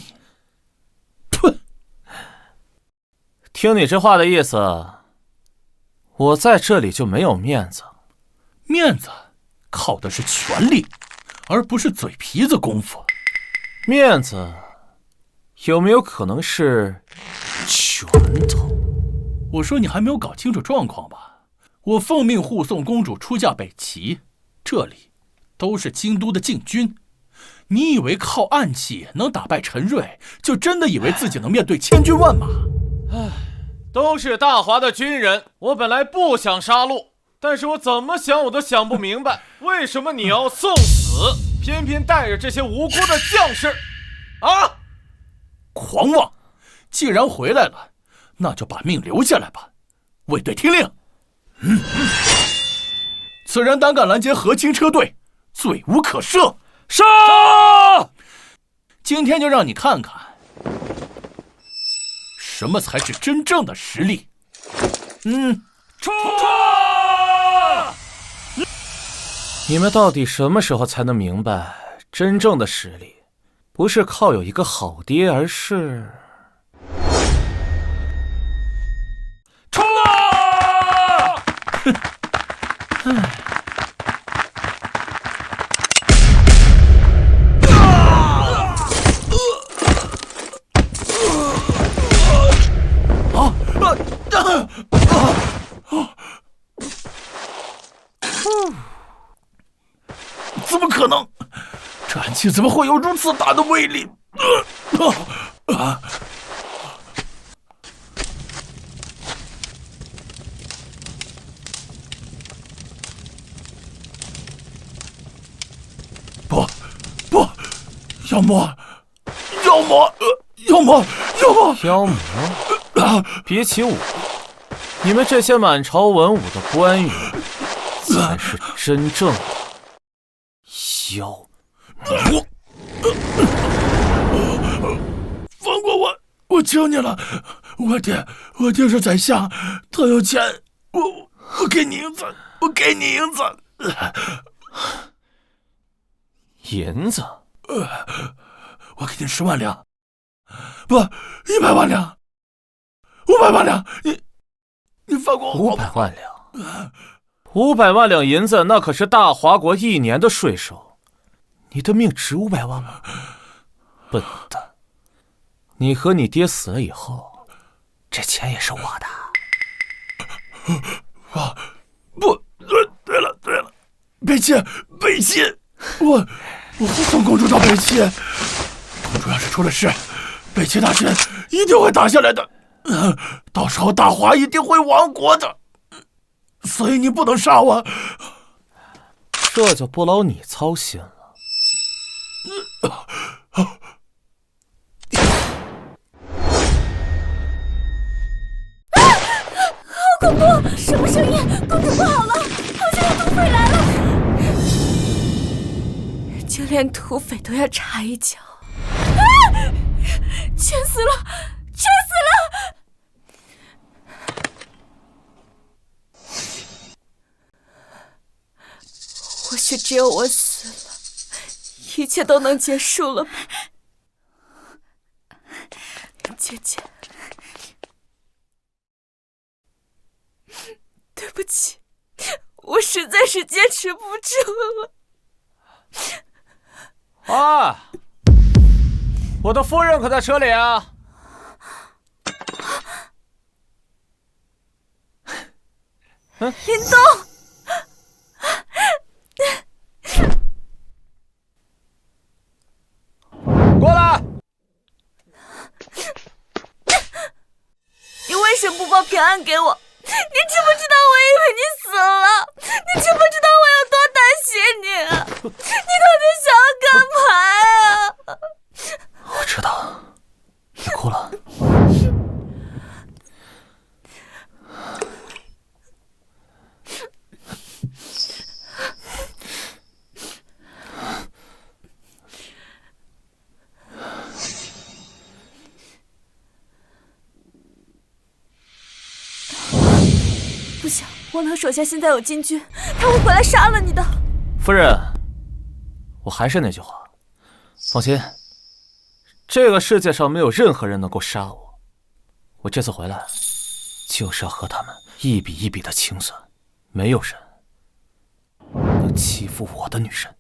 听你这话的意思，我在这里就没有面子。面子靠的是权力，而不是嘴皮子功夫。面子有没有可能是拳头？我说你还没有搞清楚状况吧？我奉命护送公主出嫁北齐，这里都是京都的禁军。你以为靠暗器能打败陈瑞，就真的以为自己能面对千军万马？都是大华的军人，我本来不想杀戮，但是我怎么想我都想不明白，为什么你要送死，偏偏带着这些无辜的将士？啊！狂妄！既然回来了，那就把命留下来吧。卫队听令。此人胆敢拦截和亲车队，罪无可赦。杀！今天就让你看看，什么才是真正的实力。冲！你们到底什么时候才能明白，真正的实力不是靠有一个好爹，而是冲啊！怎么可能？这暗器怎么会有如此大的威力？不，妖魔！比起我，你们这些满朝文武的官员，才是真正的妖魔。放过我！我求你了，我爹是宰相，他有钱，我给你银子，银子？我给你10万两，不，100万两，500万两，你放过我！500万两，500万两银子，那可是大华国1年的税收。你的命值500万吗？笨蛋！你和你爹死了以后，这钱也是我的。不，对了，北齐，我护送公主到北齐。公主要是出了事，北齐大军一定会打下来的，到时候大华一定会亡国的。所以你不能杀我。这就不劳你操心了。好恐怖！什么声音？公主不好了，好像有土匪来了！就连土匪都要插一脚。全死了！或许只有我死了，一切都能结束了吧？姐姐，对不起，我实在是坚持不住了。啊！我的夫人可在车里啊！林东。过来！你为什么不报平安给我？你知不知道我以为你死了？你知不知道我有多担心你啊？你到底想要干嘛呀？我知道，别哭了。不行，王堂手下现在有禁军，他会回来杀了你的。夫人，我还是那句话，放心，这个世界上没有任何人能够杀我。我这次回来，就是要和他们一笔一笔的清算。没有人能欺负我的女神。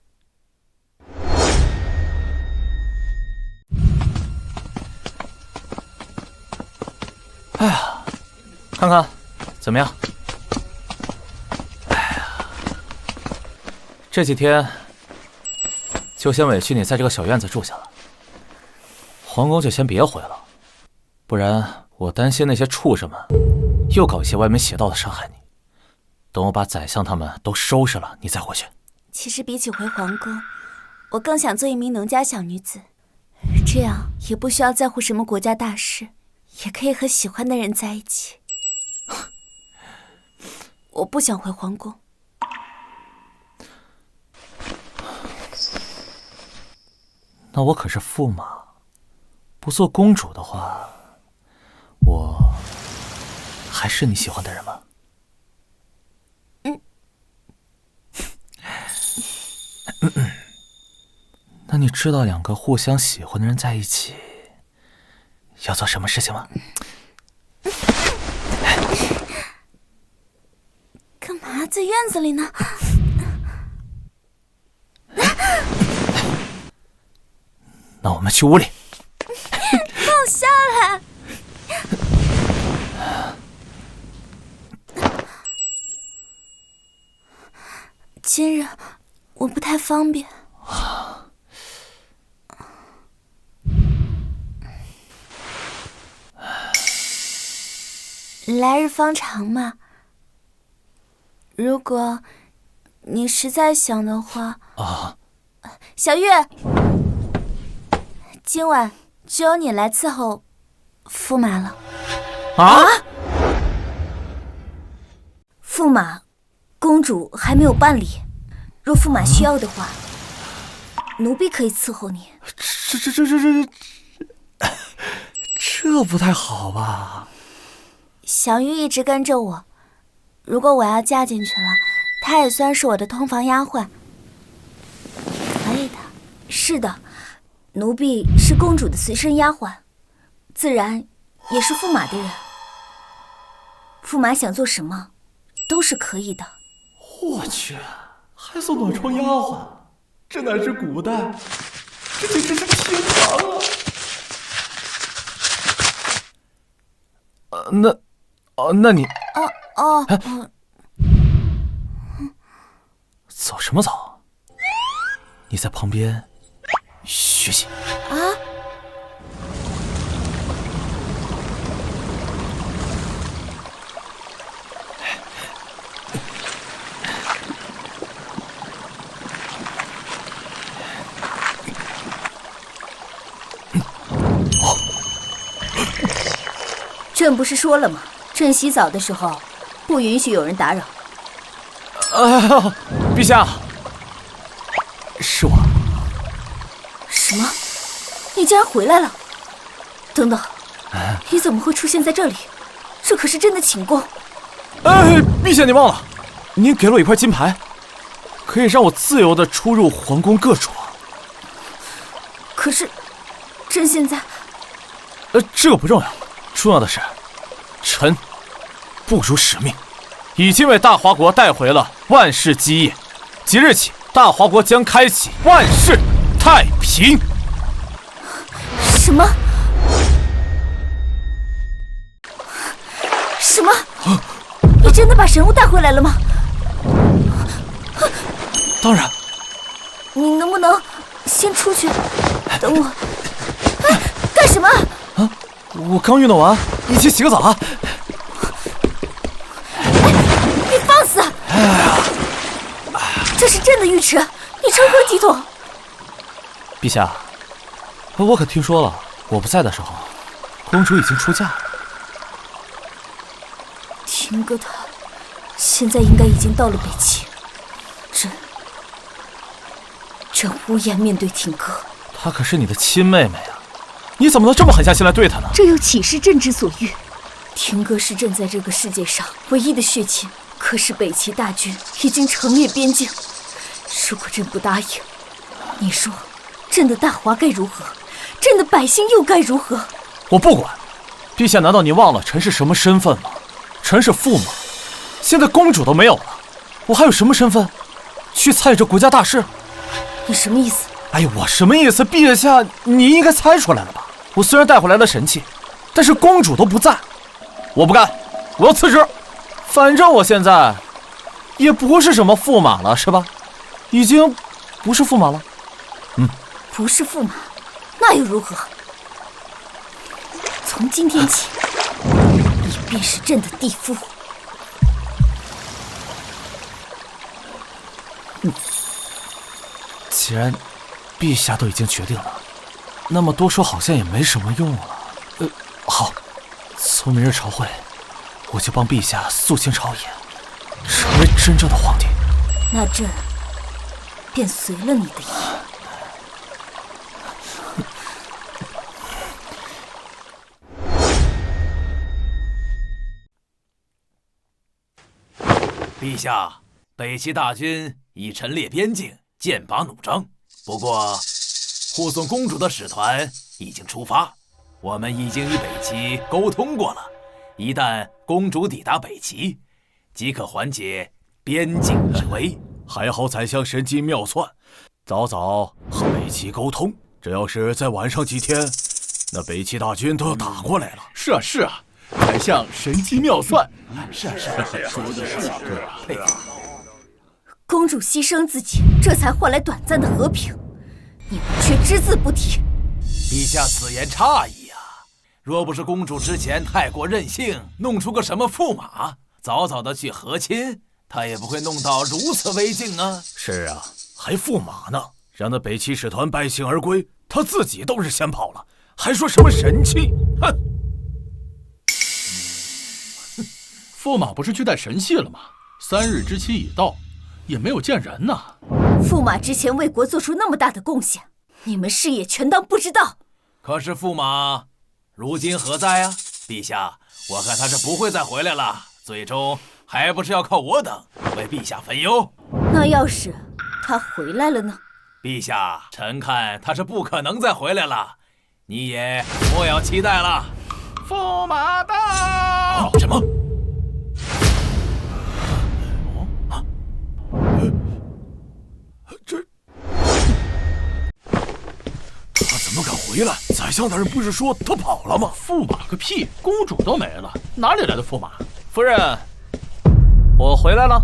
哎呀，看看怎么样？哎呀，这几天就先委屈你在这个小院子住下了，皇宫就先别回了，不然我担心那些畜生们又搞一些歪门邪道的伤害你。等我把宰相他们都收拾了，你再回去。其实比起回皇宫，我更想做一名农家小女子，这样也不需要在乎什么国家大事，也可以和喜欢的人在一起。我不想回皇宫。那我可是驸马，不做公主的话，我还是你喜欢的人吗？那你知道两个互相喜欢的人在一起要做什么事情吗？干嘛在院子里呢？那我们去屋里。放我下来！今日我不太方便。来日方长嘛，如果你实在想的话啊，小月，今晚只有你来伺候驸马了。啊？驸马，公主还没有办理，若驸马需要的话，奴婢可以伺候你。这不太好吧？小玉一直跟着我，如果我要嫁进去了，她也算是我的通房丫鬟。可以的。是的，奴婢是公主的随身丫鬟，自然也是驸马的人。驸马想做什么，都是可以的。我去，还做暖床丫鬟，这乃是古代，这简直是天堂啊！那你走什么走？你在旁边学习啊？朕不是说了吗？朕洗澡的时候不允许有人打扰。陛下，是我。什么？你竟然回来了？等等，你怎么会出现在这里？这可是朕的寝宫。陛下，你忘了，您给了我一块金牌，可以让我自由地出入皇宫各处。可是，朕现在……这个不重要，重要的是，臣不辱使命，已经为大华国带回了万世基业。即日起，大华国将开启万世太平。什么？什么？你真的把神物带回来了吗？当然。你能不能先出去，等我？干什么？啊！我刚运动完，一起洗个澡啊！你放肆！这是朕的浴池，你成何体统？陛下，我可听说了，我不在的时候，公主已经出嫁了。廷哥他现在应该已经到了北齐，朕无颜面对廷哥。她可是你的亲妹妹啊，你怎么能这么狠下心来对她呢？这又岂是朕之所欲？廷哥是朕在这个世界上唯一的血亲，可是北齐大军已经城灭边境，如果朕不答应，你说朕的大华该如何？朕的百姓又该如何？我不管。陛下，难道你忘了臣是什么身份吗？臣是驸马，现在公主都没有了，我还有什么身份去参与这国家大事？你什么意思？哎呀，我什么意思？陛下，你应该猜出来了吧？我虽然带回来了神器，但是公主都不在，我不干，我要辞职。反正我现在也不是什么驸马了，是吧？已经不是驸马了。不是驸马，那又如何？从今天起，你便是朕的弟夫。既然陛下都已经决定了，那么多说好像也没什么用了。好，从明日朝会，我就帮陛下肃清朝野，成为真正的皇帝。那朕便随了你的意。陛下，北齐大军已陈列边境，剑拔弩张。不过，护送公主的使团已经出发，我们已经与北齐沟通过了。一旦公主抵达北齐，即可缓解边境之危。还好宰相神机妙算，早早和北齐沟通。这要是再晚上几天，那北齐大军都要打过来了。是啊是啊，宰相神机妙算。是啊，说的是佩服。公主牺牲自己，这才换来短暂的和平，你们却只字不提。陛下此言差矣啊！若不是公主之前太过任性，弄出个什么驸马，早早的去和亲，她也不会弄到如此危境啊！是啊，还驸马呢，让那北齐使团败兴而归，他自己都是先跑了，还说什么神器？哼！驸马不是去带神器了吗？3日之期已到，也没有见人呢。驸马之前为国做出那么大的贡献，你们是也全当不知道。可是驸马如今何在啊？陛下，我看他是不会再回来了，最终还不是要靠我等为陛下分忧。那要是他回来了呢？陛下，臣看他是不可能再回来了，你也莫要期待了。驸马到！什么？他怎么敢回来？宰相大人不是说他跑了吗？驸马个屁！公主都没了，哪里来的驸马？夫人，我回来了。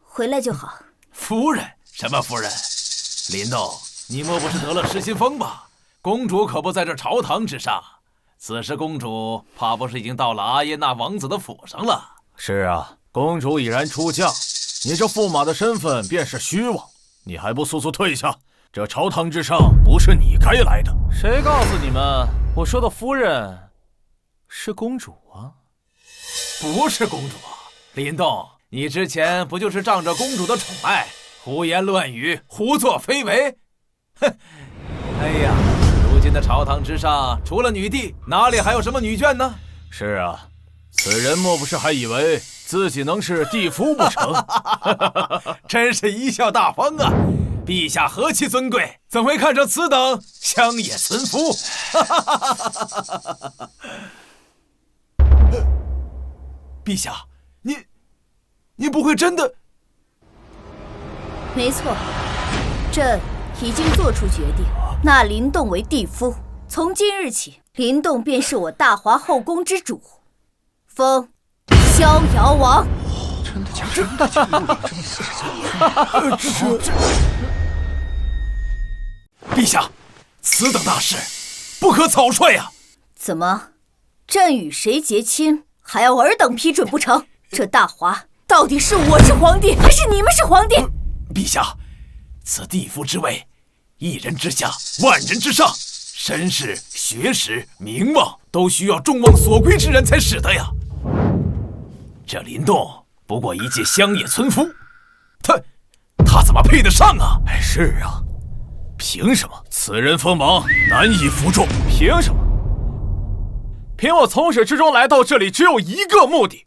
回来就好。夫人？什么夫人？林动，你莫不是得了失心疯吧？公主可不在这朝堂之上，此时公主怕不是已经到了阿耶纳王子的府上了？是啊，公主已然出嫁，你这驸马的身份便是虚妄，你还不速速退下？这朝堂之上不是你该来的。谁告诉你们我说的夫人是公主啊？不是公主。林动，你之前不就是仗着公主的宠爱，胡言乱语，胡作非为？哼！哎呀，如今的朝堂之上，除了女帝，哪里还有什么女眷呢？是啊，此人莫不是还以为自己能是地夫不成？真是贻笑大方啊！陛下何其尊贵，怎会看上此等乡野村夫？陛下，你不会真的？没错，朕已经做出决定，纳林动为帝夫。从今日起，林动便是我大华后宫之主，封逍遥王。真的假的？陛下，此等大事不可草率呀！怎么，朕与谁结亲还要尔等批准不成？这大华到底是我是皇帝，还是你们是皇帝？陛下，此帝夫之位，一人之下，万人之上，身世、学识、名望都需要众望所归之人才使得呀。这林动不过一介乡野村夫，他怎么配得上啊？哎，是啊，凭什么此人锋芒难以服众？凭什么？凭我从始至终来到这里只有一个目的，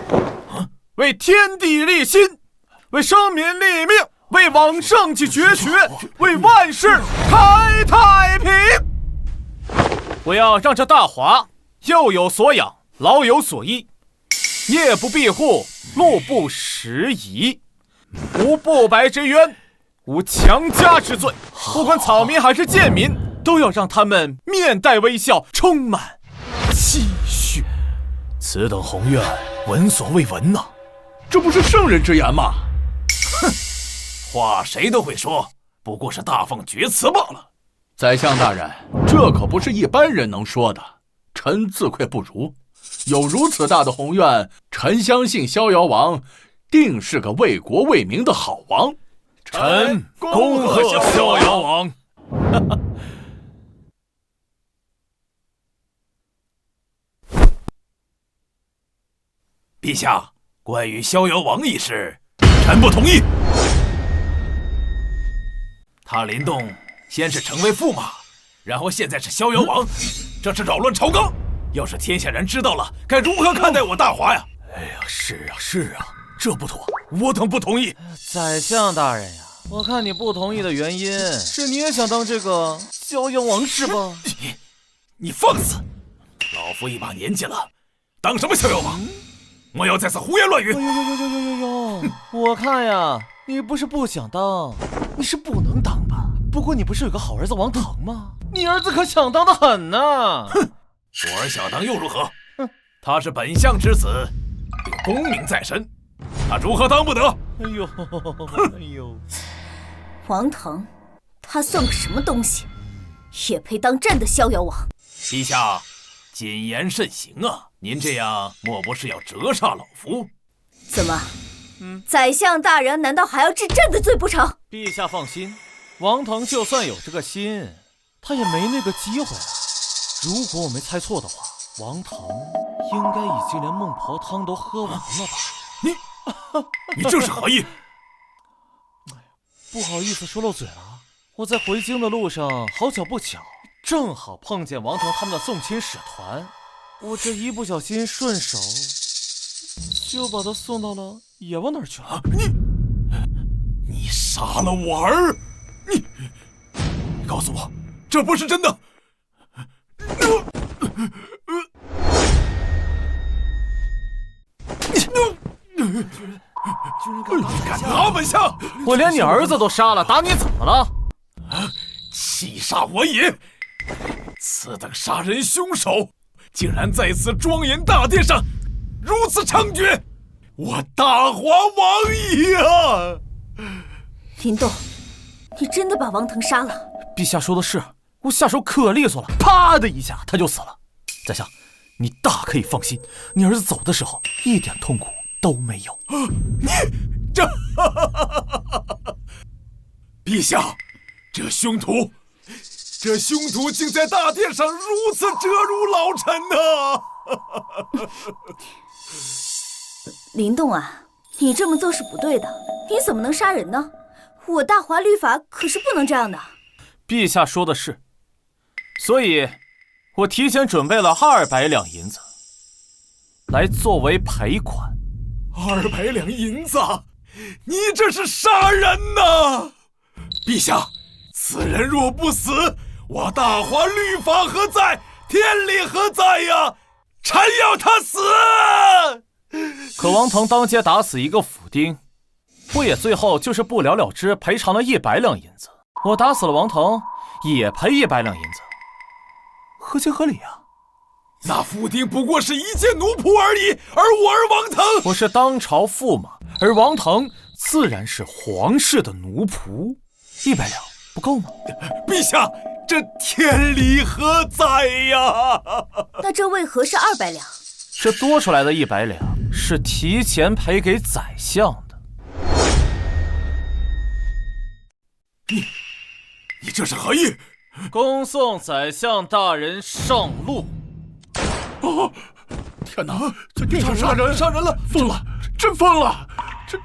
为天地立心，为生民立命，为往圣继绝学，为万世开太平。我要让这大华又有所养老有所依。夜不闭户，路不拾遗。无不白之冤，无强加之罪。不管草民还是贱民，都要让他们面带微笑，充满期许。此等宏愿，闻所未闻呐！这不是圣人之言吗？哼，话谁都会说，不过是大放厥词罢了。宰相大人，这可不是一般人能说的，臣自愧不如。有如此大的宏愿，臣相信逍遥王定是个为国为民的好王。臣恭贺逍遥王。陛下，关于逍遥王一事，臣不同意。他林动先是成为驸马，然后现在是逍遥王，这是扰乱朝纲。要是天下人知道了，该如何看待我大华呀？哎呀，是啊，这不妥，我等不同意。宰相大人呀，我看你不同意的原因是你也想当这个逍遥王是吧？你放肆！老夫一把年纪了，当什么逍遥王？莫要再次胡言乱语！呦，我看呀，你不是不想当，你是不能当吧？不过你不是有个好儿子王腾吗？你儿子可想当的很呢。哼，我儿想当又如何？他是本相之子，有功名在身，他如何当不得？哎呦，王腾，他算个什么东西，也配当朕的逍遥王？陛下，谨言慎行啊！您这样莫不是要折煞老夫？怎么？宰相大人难道还要治朕的罪不成？陛下放心，王腾就算有这个心，他也没那个机会啊。如果我没猜错的话，王腾应该已经连孟婆汤都喝完了吧？你这是何意？不好意思说漏嘴了，我在回京的路上好巧不巧，正好碰见王腾他们的送亲使团，我这一不小心顺手就把他送到了野王那儿去了。你杀了我儿！你告诉我，这不是真的？你敢打本相？我连你儿子都杀了，打你怎么了？欺杀我也！此等杀人凶手，竟然在此庄严大殿上如此猖獗！我大华王爷啊！林动，你真的把王腾杀了？陛下说的是，我下手可利索了，啪的一下他就死了。宰相，你大可以放心，你儿子走的时候一点痛苦都没有。你这，陛下，这凶徒竟在大殿上如此折辱老臣呐！林动啊，你这么做是不对的，你怎么能杀人呢？我大华律法可是不能这样的。陛下说的是，所以我提前准备了200两银子，来作为赔款。200两银子，你这是杀人呐！陛下，此人若不死，我大华律法何在？天理何在呀？臣要他死！可王腾当街打死一个府丁，不也最后就是不了了之，赔偿了100两银子？我打死了王腾，也赔100两银子，合情合理啊。那府丁不过是一介奴仆而已，而我儿王腾，我是当朝驸马，而王腾自然是皇室的奴仆。100两不够吗？陛下，这天理何在呀？那这为何是200两？这多出来的100两是提前赔给宰相的。你这是何意？恭送宰相大人上路。哦，天哪！这杀人了！疯了，真疯了！这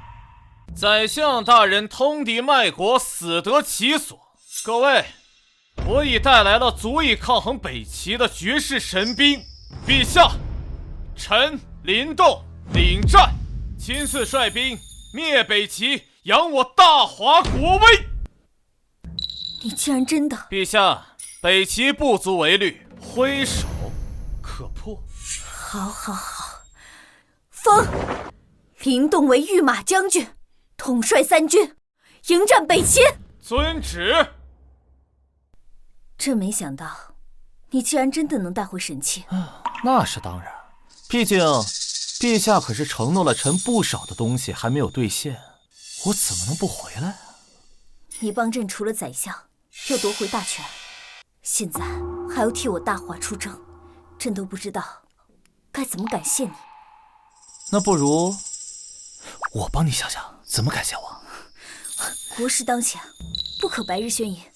宰相大人通敌卖国，死得其所。各位，我已带来了足以抗衡北齐的绝世神兵。陛下，臣林动领战，亲自率兵灭北齐，扬我大华国威。你竟然真的！陛下，北齐不足为虑，挥手可破。好。封林动为御马将军，统帅3军，迎战北齐。遵旨。真没想到，你竟然真的能带回神器。那是当然，毕竟陛下可是承诺了臣不少的东西还没有兑现，我怎么能不回来啊？你帮朕除了宰相，又夺回大权，现在还要替我大华出征，朕都不知道该怎么感谢你。那不如我帮你想想怎么感谢我。国事当前，不可白日宣言。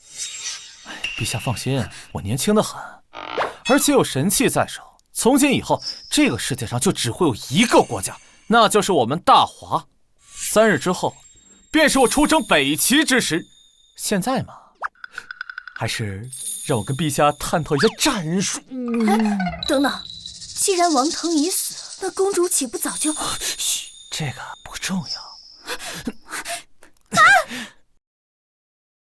陛下放心，我年轻得很，而且有神器在手。从今以后，这个世界上就只会有一个国家，那就是我们大华。3日之后，便是我出征北齐之时。现在嘛，还是让我跟陛下探讨一下战术。等等，既然王腾已死，那公主岂不早就……嘘，这个不重要。